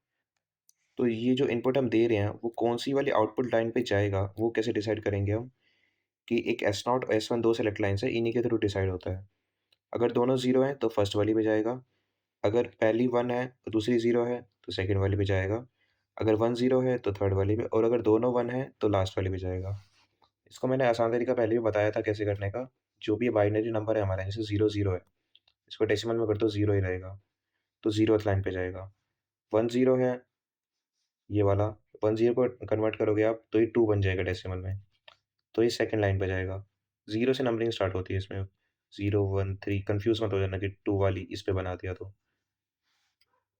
तो ये जो इनपुट हम दे रहे हैं वो कौन सी वाली आउटपुट लाइन पे जाएगा वो कैसे डिसाइड करेंगे हम? कि एक एस नॉट और एस वन दो सेलेक्ट लाइन्स है, इन्हीं के थ्रू डिसाइड होता है। अगर दोनों जीरो हैं तो फर्स्ट वाली पे जाएगा। अगर पहली वन है तो दूसरी जीरो है तो सेकंड वाली पे जाएगा। अगर वन जीरो है तो थर्ड वाली पे, और अगर दोनों वन है तो लास्ट वाली पे जाएगा। इसको मैंने आसान तरीका पहले भी बताया था कैसे करने का। जो भी बाइनरी नंबर है हमारा, जैसे जीरो जीरो है, इसको डेसिमल में कर दो जीरो ही रहेगा, तो जीरो लाइन पे जाएगा। वन जीरो है ये वाला, वन जीरो को कन्वर्ट करोगे आप तो ये टू बन जाएगा डेसिमल में, तो ये सेकंड लाइन पे जाएगा। जीरो से नंबरिंग स्टार्ट होती है इसमें। जीरो वन थ्री, कंफ्यूज मत हो जाना कि टू वाली इस पे बना दिया तो।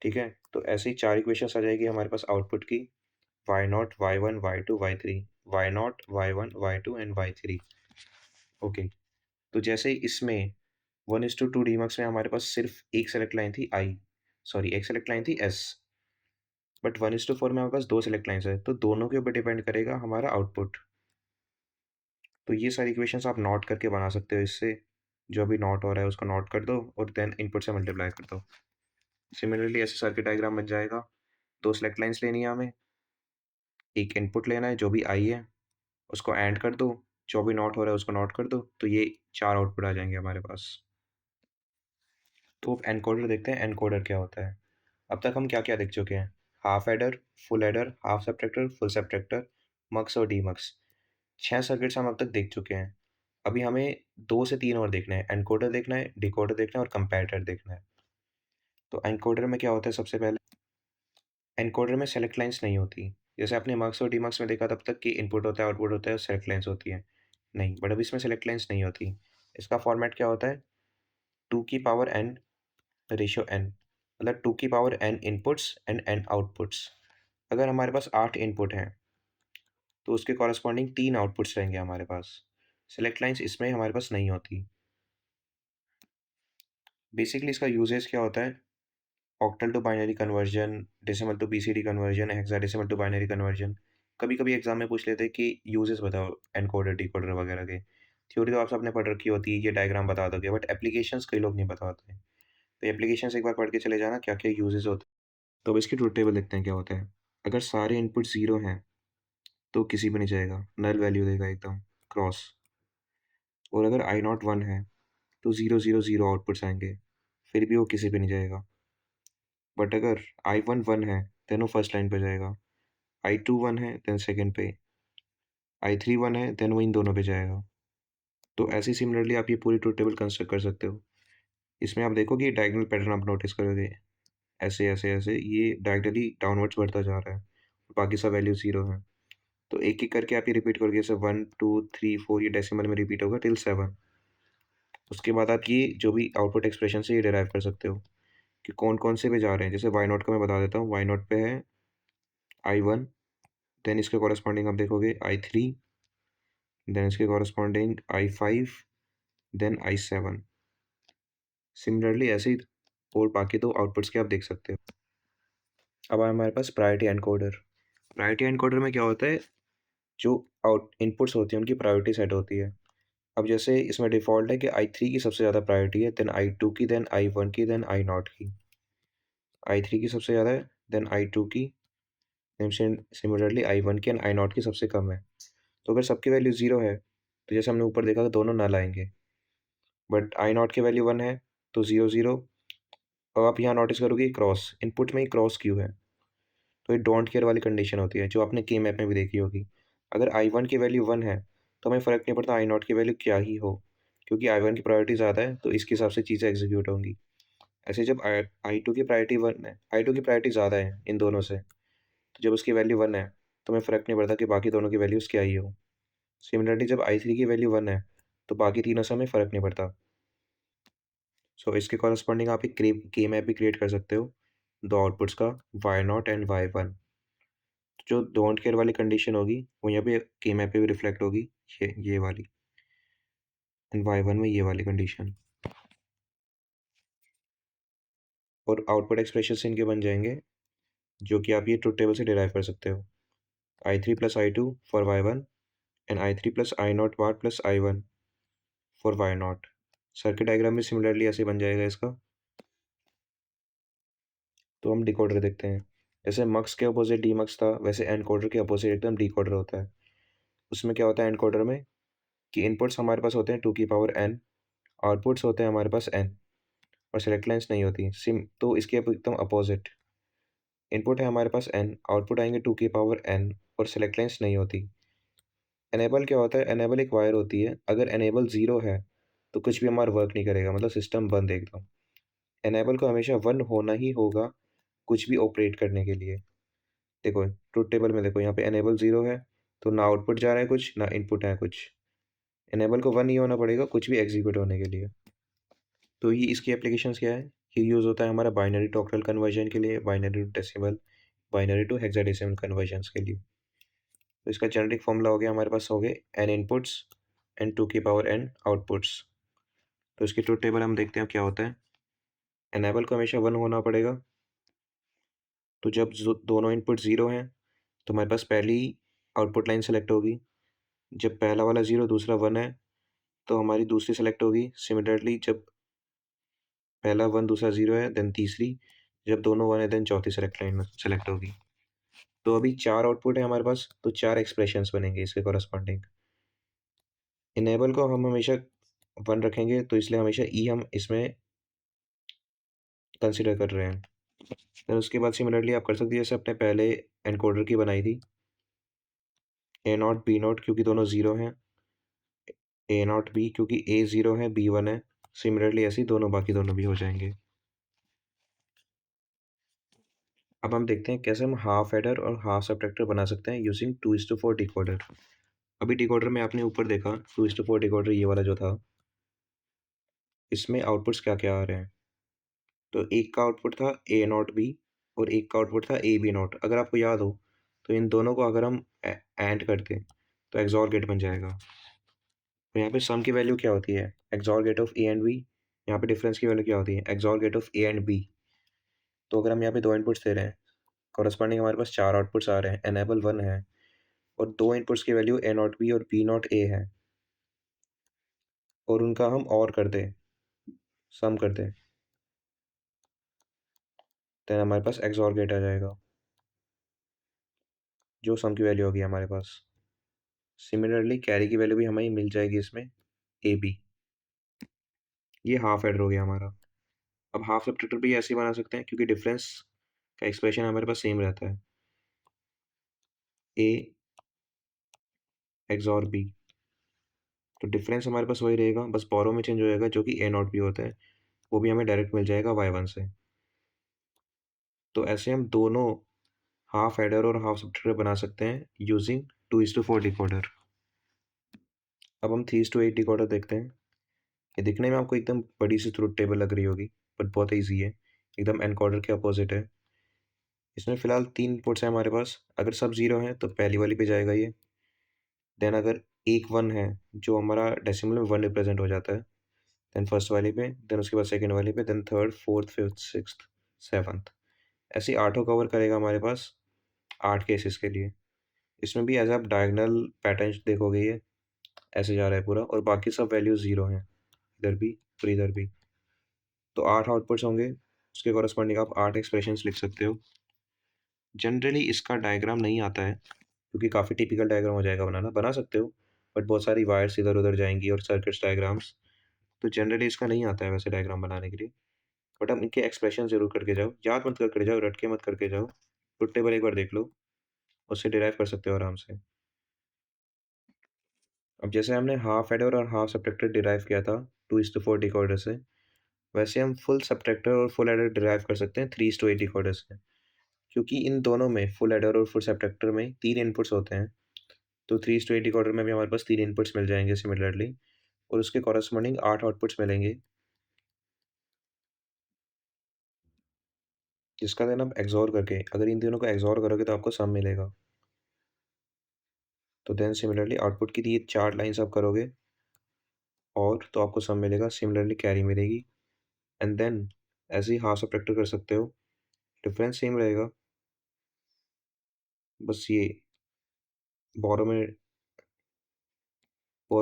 ठीक है, तो ऐसे ही चार इक्वेशंस आ जाएगी हमारे पास आउटपुट की। Y naught, Y one, Y two, Y three. Y naught, Y one, Y two and Y three. Okay. तो जैसे इसमें 1:2 डीमक्स में हमारे पास सिर्फ एक सेलेक्ट लाइन थी आई, सॉरी एक सेलेक्ट लाइन थी एस। बट 1:4 में हमारे पास दो सेलेक्ट लाइन्स है, तो दोनों के ऊपर डिपेंड करेगा हमारा आउटपुट। तो ये सारी इक्वेशंस आप नोट करके बना सकते हो इससे। जो भी नोट हो रहा है उसको नोट कर दो और देन इनपुट से मल्टीप्लाई कर दो। सिमिलरली ऐसे सर्किट डायग्राम बन जाएगा। दो सेलेक्ट लाइन्स लेनी है हमें, एक इनपुट लेना है जो भी आई है, उसको ऐड कर दो, जो भी नोट हो रहा है उसको नोट कर दो, तो ये चार आउटपुट आ जाएंगे हमारे पास। तो अब एनकोडर देखते हैं, एनकोडर क्या होता है। अब तक हम क्या क्या देख चुके हैं? Half adder, full adder, half subtractor, full subtractor, mux और डीमक्स। छह सर्किट्स हम अब तक देख चुके हैं। अभी हमें दो से तीन और देखना है, एनकोडर देखना है, डिकोडर देखना है और कंपैरेटर देखना है। तो एनकोडर में क्या होता है, सबसे पहले एनकोडर में सेलेक्ट लाइन्स नहीं होती। जैसे आपने मक्स और डीमक्स में देखा तब तक कि इनपुट होता है, आउटपुट होता है, सेलेक्ट लाइन्स होती है। नहीं, बट अब इसमें सेलेक्ट लाइन्स नहीं होती। इसका फॉर्मेट क्या होता है? टू की पावर एन रेशियो एन, मतलब टू की power n inputs and n outputs. अगर हमारे पास 8 इनपुट हैं तो उसके कॉरस्पॉन्डिंग 3 आउटपुट्स रहेंगे हमारे पास। सेलेक्ट लाइन्स इसमें हमारे पास नहीं होती। बेसिकली इसका यूजेस क्या होता है? Octal to binary conversion, decimal to BCD conversion, hexadecimal to binary conversion. कभी कभी एग्जाम में पूछ लेते हैं कि यूजेस बताओ एनकोडर डिकोडर वगैरह के। थ्योरी तो आप सबने पढ़ रखी होती है, ये डायग्राम बता दोगे, बट एप्लीकेशंस कई लोग नहीं बताते। तो एप्लीकेशंस एक बार पढ़ के चले जाना क्या क्या यूजेस होते हैं। तो अब इसकी ट्रुथ टेबल देखते हैं क्या होता है। अगर सारे इनपुट जीरो हैं तो किसी पे नहीं जाएगा, नल वैल्यू देगा एकदम, क्रॉस। और अगर आई नॉट 1 है तो 0 0 0 आउटपुट्स आएंगे, फिर भी वो किसी पे नहीं जाएगा। बट अगर आई वन 1 है देन वो फर्स्ट लाइन पे जाएगा, आई टू 1 है देन सेकंड पे, आई थ्री 1 है देन वो इन दोनों पे जाएगा। तो ऐसे सिमिलरली आप ये पूरी ट्रुथ टेबल कंस्ट्रक्ट कर सकते हो। इसमें आप देखो कि डायगोनल पैटर्न आप नोटिस करोगे, ऐसे ऐसे ऐसे ये डायगोनली डाउनवर्ड्स बढ़ता जा रहा है, बाकी सब वैल्यू 0 है। तो एक एक करके आप ये रिपीट करोगे, जैसे 1 2 3 4 ये डेसिमल में रिपीट होगा टिल 7। उसके बाद आप ये जो भी आउटपुट एक्सप्रेशन से ये डिराइव कर सकते हो कि कौन कौन से पे जा रहे हैं। जैसे वाई नॉट का मैं बता देता हूँ, वाई नॉट पे है आई वन, देन इसके कॉरस्पॉन्डिंग आप देखोगे आई थ्री, देन इसके corresponding I five, then I seven. Similarly ऐसे ही और बाकी तो आउटपुट्स के आप देख सकते हो। अब आया हमारे पास प्रायोरिटी एनकोडर। प्रायोरिटी एनकोडर में क्या होता है, जो आउट इनपुट्स होती हैं उनकी प्रायोरिटी सेट होती है। अब जैसे इसमें डिफ़ॉल्ट है कि आई थ्री की सबसे ज़्यादा प्रायोरिटी है, देन आई टू की, देन आई वन की, देन आई नॉट की। आई थ्री की सबसे ज़्यादा है, देन आई टू की, देन सिमिलरली आई वन की एंड आई नॉट की सबसे कम है। तो अगर सबकी वैल्यू 0 है तो जैसे हमने ऊपर देखा, दोनों नल आएंगे। बट आई नॉट की वैल्यू 1 है तो 0 0। अब आप यहाँ नोटिस करोगे क्रॉस, इनपुट में ही क्रॉस क्यों है, तो ये डोंट केयर वाली कंडीशन होती है जो आपने के मैप में भी देखी होगी। अगर आई वन की वैल्यू 1 है तो हमें फ़र्क नहीं पड़ता आई नॉट की वैल्यू क्या ही हो, क्योंकि आई वन की प्रायोरिटी ज़्यादा है तो इसके हिसाब से चीज़ें एग्जीक्यूट होंगी। ऐसे जब आई टू की प्रायोरिटी 1 है, आई टू की प्रायोरिटी ज़्यादा है इन दोनों से, तो जब उसकी वैल्यू 1 है तो हमें फ़र्क नहीं पड़ता कि बाकी दोनों की वैल्यूज़ क्या ही हो। सिमिलरली जब आई थ्री की वैल्यू 1 है तो बाकी तीनों से हमें फ़र्क नहीं पड़ता। सो इसके कॉरस्पॉन्डिंग आप एक के मैप भी क्रिएट कर सकते हो दो आउटपुट्स का, Y naught and Y one. जो डोंट केयर वाली कंडीशन होगी वो यहाँ पे के मैप पे भी रिफ्लेक्ट होगी, ये वाली, एंड वाई वन में ये वाली कंडीशन। और आउटपुट एक्सप्रेशन इनके बन जाएंगे जो कि आप ये ट्रुथ टेबल से डिराइव कर सकते हो। I three plus I two for Y one and I three plus I naught bar plus I one for Y naught. Circuit diagram भी सिमिलरली ऐसे बन जाएगा इसका। तो हम डिकोडर देखते हैं। जैसे मक्स के अपोजिट डी मक्स था, वैसे एनकोडर के अपोजिट एकदम डिकोडर होता है। उसमें क्या होता है एनकोडर में कि इनपुट्स हमारे पास होते हैं 2 की पावर n, आउटपुट्स होते हैं हमारे पास n, और सेलेक्ट लाइन्स नहीं होती सिम। तो इसके एकदम अपोजिट, इनपुट है हमारे पास n, आउटपुट आएंगे 2 की पावर n, और सेलेक्ट लाइन्स नहीं होती। एनेबल क्या होता है, एनेबल एक वायर होती है, अगर एनेबल 0 है तो कुछ भी हमारा वर्क नहीं करेगा, मतलब सिस्टम बंद एकदम। एनेबल को हमेशा 1 होना ही होगा कुछ भी ऑपरेट करने के लिए। देखो ट्रुथ टेबल में देखो, यहाँ पे एनेबल 0 है तो ना आउटपुट जा रहा है कुछ, ना इनपुट है कुछ। एनेबल को 1 ही होना पड़ेगा कुछ भी एग्जीक्यूट होने के लिए। तो ये इसकी एप्लीकेशंस क्या है, ये यूज़ होता है हमारा बाइनरी टू ऑक्टल कन्वर्जन के लिए, binary to decimal, binary to hexadecimal conversions के लिए। तो इसका जेनेरिक फॉर्मूला हो गया हमारे पास, हो गए n इनपुट्स एंड 2 की पावर n आउटपुट्स। तो इसकी ट्रुथ टेबल हम देखते हैं क्या होता है। एनेबल को हमेशा 1 होना पड़ेगा, तो जब दोनों इनपुट 0 हैं तो हमारे पास पहली आउटपुट लाइन सेलेक्ट होगी। जब पहला वाला 0 दूसरा 1 है तो हमारी दूसरी सेलेक्ट होगी। सिमिलरली जब पहला 1 दूसरा 0 है देन तीसरी, जब दोनों 1 है देन चौथी सेलेक्ट लाइन सेलेक्ट होगी। तो अभी 4 आउटपुट है हमारे पास, तो 4 एक्सप्रेशंस बनेंगे इसके कॉरस्पॉन्डिंग। इनेबल को हम हमेशा 1 रखेंगे तो इसलिए हमेशा ई हम इसमें कंसिडर कर रहे हैं। फिर उसके बाद सिमिलरली आप कर सकते हैं जैसे अपने पहले एनकोडर की बनाई थी, ए नॉट बी नॉट क्योंकि दोनों 0 हैं, ए नॉट बी क्योंकि ए 0 है बी 1 है। सिमिलरली ऐसे ही दोनों बाकी दोनों भी हो जाएंगे। अब हम देखते हैं कैसे हम हाफ एडर और हाफ सब्ट्रैक्टर बना सकते हैं यूजिंग 2:4 डिकोडर। अभी डिकोडर में आपने ऊपर देखा 2:4 डिकोडर ये वाला जो था, इसमें आउटपुट्स क्या क्या आ रहे हैं। तो एक का आउटपुट था ए नॉट बी और एक का आउटपुट था ए बी नॉट। अगर आपको याद हो तो इन दोनों को अगर हम एंड करते तो एक्सॉर गेट बन जाएगा। तो यहाँ पे सम की वैल्यू क्या होती है, XOR gate of A and B. यहाँ पे डिफरेंस की वैल्यू क्या होती है, XOR gate of A and B. तो अगर हम यहाँ पे दो इनपुट्स दे रहे हैं, कॉरस्पॉन्डिंग हमारे पास 4 आउटपुट्स आ रहे हैं, एनेबल 1 है, और दो इनपुट्स की वैल्यू ए नॉट बी और बी नॉट ए है, और उनका हम और कर दें, सम कर दें, तो हमारे पास एक्सॉर गेट आ जाएगा जो सम की वैल्यू होगी हमारे पास। सिमिलरली कैरी की वैल्यू भी हमें मिल जाएगी इसमें, ए बी, ये हाफ एडर हो गया हमारा। अब हाफ सब्ट्रैक्टर भी ऐसे ही बना सकते हैं क्योंकि डिफरेंस का एक्सप्रेशन हमारे पास सेम रहता है। ए एक्सॉर बी, तो डिफरेंस हमारे पास वही रहेगा, बस बोरो में चेंज हो जाएगा जो कि ए नॉट बी होता है, वो भी हमें डायरेक्ट मिल जाएगा y1 से। तो ऐसे हम दोनों हाफ एडर और हाफ सब्ट्रैक्टर बना सकते हैं यूजिंग 2:4 डिकोडर। अब हम 3:8 डिकोडर देखते हैं। ये दिखने में आपको एकदम बड़ी सी ट्रुथ टेबल लग रही होगी, बट बहुत ईजी है, एकदम एनकोडर के अपोजिट है। इसमें फिलहाल 3 इनपुट्स हैं हमारे पास, अगर सब जीरो हैं तो पहली वाली पे जाएगा ये। देन अगर एक 1 है जो हमारा डेसिमल में 1 रिप्रेजेंट हो जाता है, देन फर्स्ट वाली पे, देन उसके बाद सेकंड वाली पे, then third, fourth, fifth, sixth, seventh, ऐसे आठों कवर करेगा हमारे पास 8 केसेस के लिए। इसमें भी एज आप डायगोनल पैटर्न देखोगे ये ऐसे जा रहा है पूरा, और बाकी सब वैल्यूज जीरो हैं, इधर भी और इधर भी। तो 8 आउटपुट्स होंगे, उसके कॉरस्पॉन्डिंग आप 8 एक्सप्रेशंस लिख सकते हो। जनरली इसका डायग्राम नहीं आता है क्योंकि काफ़ी टिपिकल डायग्राम हो जाएगा बनाना, बना सकते हो बट बहुत सारी वायर्स इधर उधर जाएंगी और सर्किट्स डायग्राम्स, तो जनरली इसका नहीं आता है वैसे डायग्राम बनाने के लिए। बट आप इनके एक्सप्रेशन जरूर करके जाओ, याद मत करके जाओ, रट के मत करके जाओ, ट्रुथ टेबल एक बार देख लो, उससे डिराइव कर सकते हो आराम से। अब जैसे हमने हाफ एडर और हाफ सब्ट्रैक्टर डिराइव किया था 2:4 डिकोडर से, वैसे हम फुल सब्ट्रैक्टर और फुल एडर डिराइव कर सकते हैं 3:8 डिकोडर से, क्योंकि इन दोनों में फुल एडर और फुल सब्ट्रैक्टर में 3 इनपुट्स होते हैं। तो 3:8 डिकोडर में भी हमारे पास 3 इनपुट्स मिल जाएंगे सिमिलरली, और उसके कॉरस्पॉन्डिंग 8 आउटपुट्स मिलेंगे, जिसका देन आप एक्सॉर करके, अगर इन तीनों को एक्सॉर करोगे तो आपको सम मिलेगा। तो देन सिमिलरली आउटपुट की ये 4 लाइन्स आप करोगे और तो आपको सम मिलेगा, सिमिलरली कैरी मिलेगी, एंड देन ऐसे ही हाफ सब्ट्रैक्टर कर सकते हो, डिफरेंस सेम रहेगा, बस ये बोरो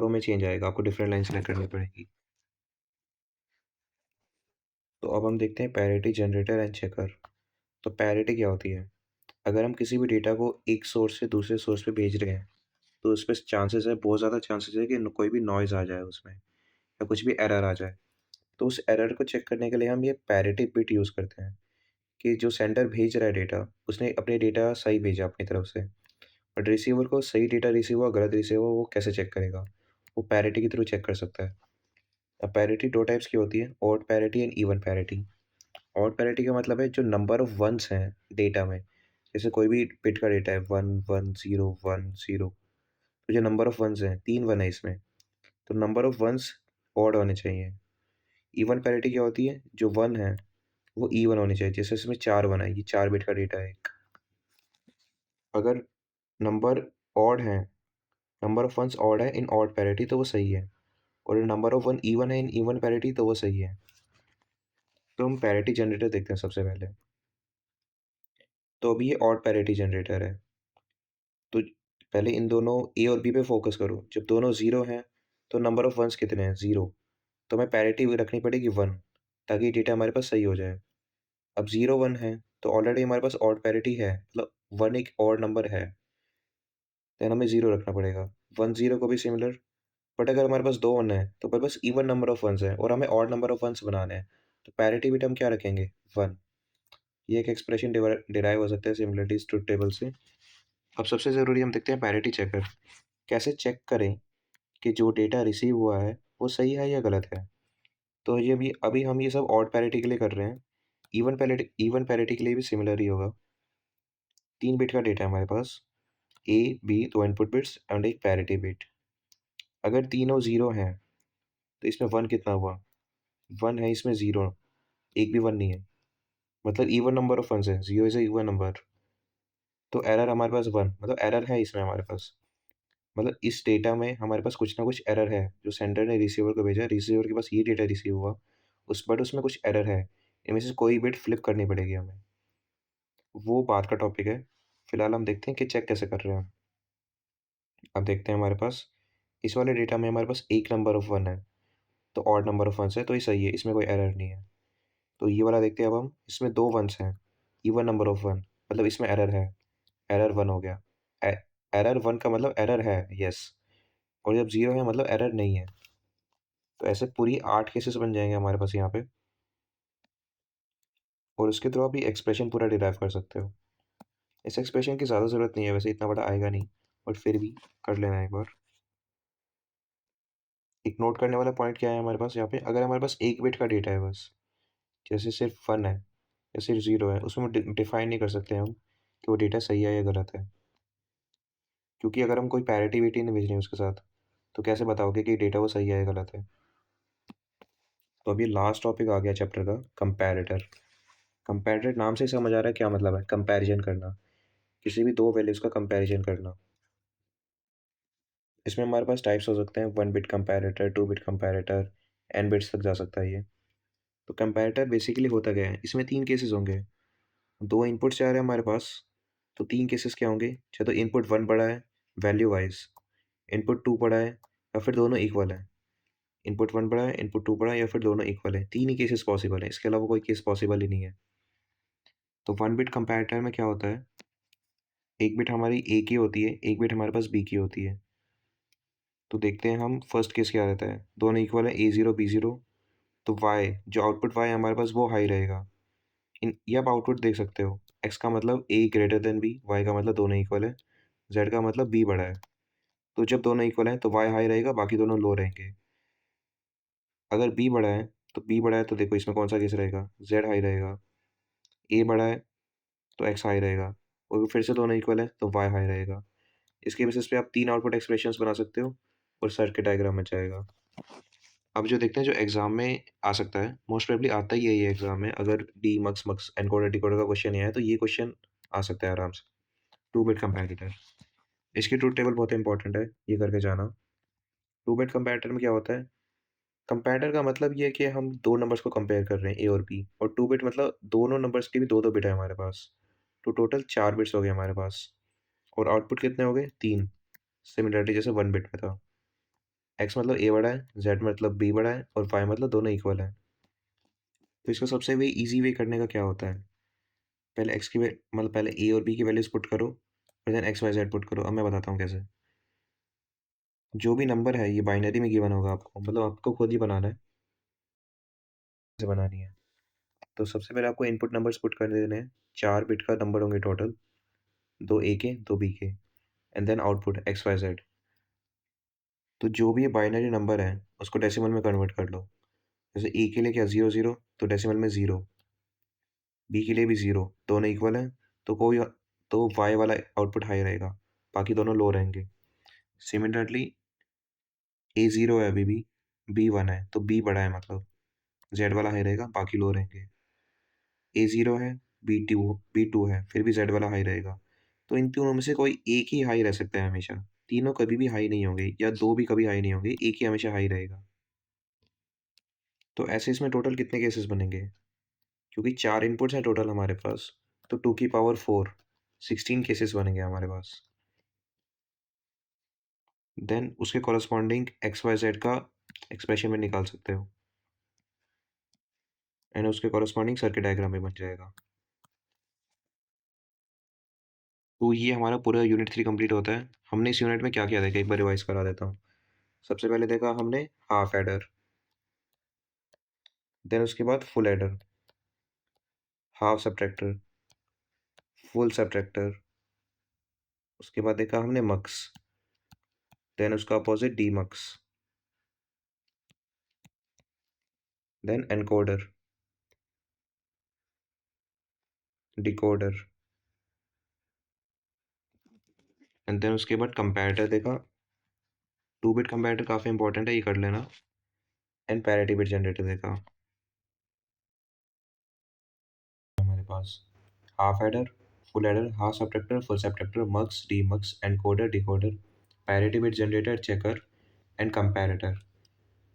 में चेंज आएगा, आपको डिफरेंट लाइन सेलेक्ट करनी पड़ेगी। तो अब हम देखते हैं पैरिटी जनरेटर एंड चेकर। तो पैरिटी क्या होती है? अगर हम किसी भी डेटा को एक सोर्स से दूसरे सोर्स पे भेज रहे हैं, तो उसपे चांसेस है, बहुत ज़्यादा चांसेस है कि कोई भी नॉइज़ आ जाए उसमें, या कुछ भी एरर आ जाए। तो उस एरर को चेक करने के लिए हम ये पैरिटी बिट यूज़ करते हैं, कि जो सेंडर भेज रहा है डेटा, उसने अपने डेटा सही भेजा अपनी तरफ से, बट रिसीवर को सही डेटा रिसीव हुआ गलत रिसीव हुआ वो कैसे चेक करेगा? वो पैरिटी के थ्रू चेक कर सकता है। अब पैरिटी 2 टाइप्स की होती है, odd parity and even parity. Odd parity का मतलब है जो नंबर ऑफ वंस हैं डेटा में, जैसे कोई भी बिट का डेटा है 1 1 0 1 0, तो जो नंबर ऑफ वंस हैं 3 1 है इसमें, तो नंबर ऑफ वंस ऑड होने चाहिए। इवन पैरिटी क्या होती है? जो 1 है वो इवन होनी चाहिए, जैसे इसमें 4 1 है, ये 4 बिट का डेटा है एक। अगर नंबर ऑड है, नंबर ऑफ वंस ऑड है इन ऑड पैरिटी तो वो सही है, और नंबर ऑफ वन इवन है इन इवन पैरिटी तो वो सही है। तो हम पैरिटी जनरेटर देखते हैं सबसे पहले। तो अभी ये ऑड पैरिटी जनरेटर है, तो पहले इन दोनों ए और बी पे फोकस करो। जब दोनों जीरो हैं तो नंबर ऑफ वंस कितने हैं? जीरो, तो हमें पैरिटी रखनी पड़ेगी 1, ताकि डेटा हमारे पास सही हो जाए। अब 0 1 है तो ऑलरेडी हमारे पास ऑड पैरिटी है, मतलब 1 एक ऑड नंबर है, देन हमें 0 रखना पड़ेगा। 1 0 को भी सिमिलर, बट अगर हमारे पास 2 1 है तो हमारे पास इवन नंबर ऑफ वंस है और हमें ऑड नंबर ऑफ वंस बनाने हैं, तो पैरिटी बिट हम क्या रखेंगे? 1। ये एक एक्सप्रेशन डिराइव हो सकता है सिमिलरिटीज ट्रुथ टेबल से। अब सबसे ज़रूरी हम देखते हैं पैरिटी चेकर। कैसे चेक करें कि जो डेटा रिसीव हुआ है वो सही है या गलत है? तो ये भी अभी हम ये सब ऑड पैरिटी के लिए कर रहे हैं, इवन पैरिटी के लिए भी सिमिलर ही होगा। 3 बिट का डेटा है हमारे पास, A B 2 input bits and एक पैरिटी बिट। अगर तीनों ज़ीरो हैं तो इसमें 1 कितना हुआ? 1 है इसमें, 0 एक भी 1 नहीं है, मतलब इवन नंबर ऑफ वंस है, 0 इज़ अ इवन नंबर। तो एरर हमारे पास 1, मतलब एरर है इसमें हमारे पास, मतलब इस डेटा में हमारे पास कुछ ना कुछ एरर है, जो सेंडर ने रिसीवर को भेजा, रिसीवर के पास ये डेटा रिसीव हुआ, उसमें कुछ एरर है, इनमें से कोई बिट फ्लिप करनी पड़ेगी हमें। वो बात का टॉपिक है, फिलहाल हम देखते हैं कि चेक कैसे कर रहे हैं। अब देखते हैं हमारे पास इस वाले डेटा में हमारे पास एक नंबर ऑफ 1 है, तो ऑड नंबर ऑफ वंस है, तो ये सही है, इसमें कोई एरर नहीं है। तो ये वाला देखते हैं अब हम, इसमें 2 वंस हैं, इवन नंबर ऑफ 1, मतलब इसमें एरर है, एरर 1 हो गया। एरर 1 का मतलब एरर है, यस, और जब 0 है मतलब एरर नहीं है। तो ऐसे पूरी 8 केसेस बन जाएँगे हमारे पास यहाँ पे और उसके थ्रू आप ये एक्सप्रेशन पूरा डिराइव कर सकते हो। इस एक्सप्रेशन की ज़्यादा ज़रूरत नहीं है वैसे इतना बड़ा आएगा नहीं, बट फिर भी कर लेना एक बार। एक नोट करने वाला पॉइंट क्या है हमारे पास यहाँ पे, अगर हमारे पास 1 बिट का डेटा है बस, जैसे सिर्फ 1 है या सिर्फ 0 है, उसमें डिफाइन नहीं कर सकते हम कि वो डेटा सही है या गलत है। क्योंकि अगर हम कोई पैरिटी-वैरिटी नहीं भेज रहे हैं उसके साथ, तो कैसे बताओगे कि डेटा वो सही है या गलत है? तो अब ये लास्ट टॉपिक आ गया चैप्टर का, कंपैरेटर। कंपैरेटर नाम से ही समझ आ रहा है क्या मतलब है, कंपैरिजन करना। किसी भी 2 वैल्यूज़ का कंपैरिजन करना। इसमें हमारे पास टाइप्स हो सकते हैं 1 bit comparator, 2 bit comparator, n bits तक जा सकता है ये। तो कंपैरेटर बेसिकली होता क्या है? इसमें 3 केसेस होंगे। 2 इनपुट्स जा रहे हैं हमारे पास, तो 3 केसेस क्या होंगे? या तो इनपुट 1 बड़ा है वैल्यू वाइज़, इनपुट 2 बड़ा है या फिर दोनों इक्वल है। इनपुट 1 बड़ा है, इनपुट 2 बड़ा है या फिर दोनों इक्वल है। 3 ही केसेस पॉसिबल है, इसके अलावा कोई केस पॉसिबल ही नहीं है। तो 1 बिट कंपैरेटर में क्या होता है? 1 बिट हमारी A की होती है, 1 बिट हमारे पास B की होती है। तो देखते हैं हम फर्स्ट केस क्या रहता है। दोनों इक्वल है A0 B0, तो Y जो आउटपुट Y है हमारे पास वो हाई रहेगा। ये आप आउटपुट देख सकते हो। X का मतलब A greater than B, Y का मतलब दोनों इक्वल है, Z का मतलब B बड़ा है। तो जब दोनों इक्वल हैं तो Y हाई रहेगा, बाकी दोनों लो रहेंगे। अगर B बड़ा है तो B बड़ा है तो देखो इसमें कौन सा केस रहेगा, Z हाई रहेगा। A बड़ा है तो X हाई रहेगा और फिर से दोनों इक्वल है तो Y हाई रहेगा। इसके बेसिस पे आप 3 आउटपुट एक्सप्रेशंस बना सकते हो और सर्किट डायग्राम बन जाएगा। अब जो देखते हैं जो एग्जाम में आ सकता है, मोस्ट प्रोबेबली आता ही है ये एग्जाम में, अगर डी मक्स मक्स एनकोडर डिकोडर का क्वेश्चन आया है तो ये क्वेश्चन आ सकता है आराम से। 2 बिट कंपैरेटर, इसकी ट्रुथ टेबल बहुत इंपॉर्टेंट है, ये करके जाना। 2 बिट कंपैरेटर में क्या होता है? कंपैरेटर का मतलब ये है कि हम 2 नंबर्स को कंपेयर कर रहे हैं, ए और बी, और 2 बिट मतलब दोनों नंबर्स के भी 2-2 बिट है हमारे पास। तो टोटल 4 बिट्स हो गए हमारे पास और आउटपुट कितने हो गए? 3। सिमिलरिटी जैसे 1 बिट में था। एक्स मतलब ए बड़ा है, जेड मतलब बी बड़ा है और वाई मतलब दोनों इक्वल है। तो इसका सबसे ईज़ी वे करने का क्या होता है? पहले एक्स की मतलब पहले ए और बी की वैल्यूज़ पुट करो, फिर then X Y Z put करो। अब मैं बताता हूँ कैसे। जो भी नंबर है ये बाइनरी में गिवन होगा आपको, मतलब आपको खुद ही बनाना है, कैसे बनानी है। तो सबसे पहले आपको इनपुट नंबर्स पुट कर देने हैं। 4 बिट का नंबर होंगे टोटल, 2 ए के 2 बी के, and then output X Y Z. तो जो भी ये बाइनरी नंबर है उसको डेसिमल में कन्वर्ट कर लो। जैसे ए के लिए क्या 0 0, तो डेसिमल में 0, बी के लिए भी 0, दोनों इक्वल हैं, तो तो वाई वाला आउटपुट हाई रहेगा, बाकी दोनों लो रहेंगे। सिमिलरली ए 0 है अभी भी, बी 1 है, तो बी बड़ा है मतलब जेड वाला हाई रहेगा, बाकी लो रहेंगे। ए 0 है, बी 2 है, फिर भी जेड वाला हाई रहेगा। तो इन तीनों में से कोई एक ही हाई रह सकता है हमेशा। तीनों कभी भी हाई नहीं होंगे या 2 भी कभी हाई नहीं होंगे, एक ही हमेशा हाई रहेगा। तो ऐसे इसमें टोटल कितने केसेस बनेंगे? क्योंकि 4 इनपुट्स हैं टोटल हमारे पास, तो 2 की पावर 4, 16 केसेस बनेंगे हमारे पास। देन उसके कॉरस्पॉन्डिंग एक्स वाई जेड का एक्सप्रेशन में निकाल सकते हो एंड उसके कॉरस्पॉन्डिंग सर्किट डायग्राम में बन जाएगा। तो ये हमारा पूरा यूनिट 3 कंप्लीट होता है। हमने इस यूनिट में क्या किया देखा, एक बार रिवाइज करा देता हूँ। सबसे पहले देखा हमने हाफ एडर, देन उसके बाद full adder, half subtractor, full subtractor, उसके बाद देखा हमने मक्स, देन उसका opposite demux, then encoder, decoder, and then उसके बाद कंपैरेटर देखा। 2 बिट कंपैरेटर काफ़ी इंपॉर्टेंट है, ये कर लेना। एंड पैरिटी बिट जनरेटर देखा हमारे पास। Half adder, full adder, half subtractor, full subtractor, mux, demux, encoder, decoder, parity bit generator, checker and comparator.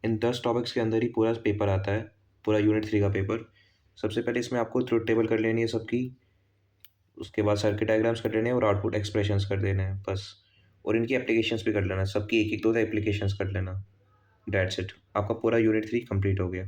इन 10 टॉपिक्स के अंदर ही पूरा पेपर आता है, पूरा यूनिट 3 का पेपर। सबसे पहले इसमें आपको ट्रुथ टेबल कर लेनी है सबकी, उसके बाद सर्किट डायग्राम्स कर लेने हैं और आउटपुट एक्सप्रेशंस कर देने हैं बस। और इनकी एप्लीकेशंस भी कर लेना, सबकी एक एक दो एप्लीकेशंस कर लेना। दैट्स इट, आपका पूरा यूनिट 3 कंप्लीट हो गया।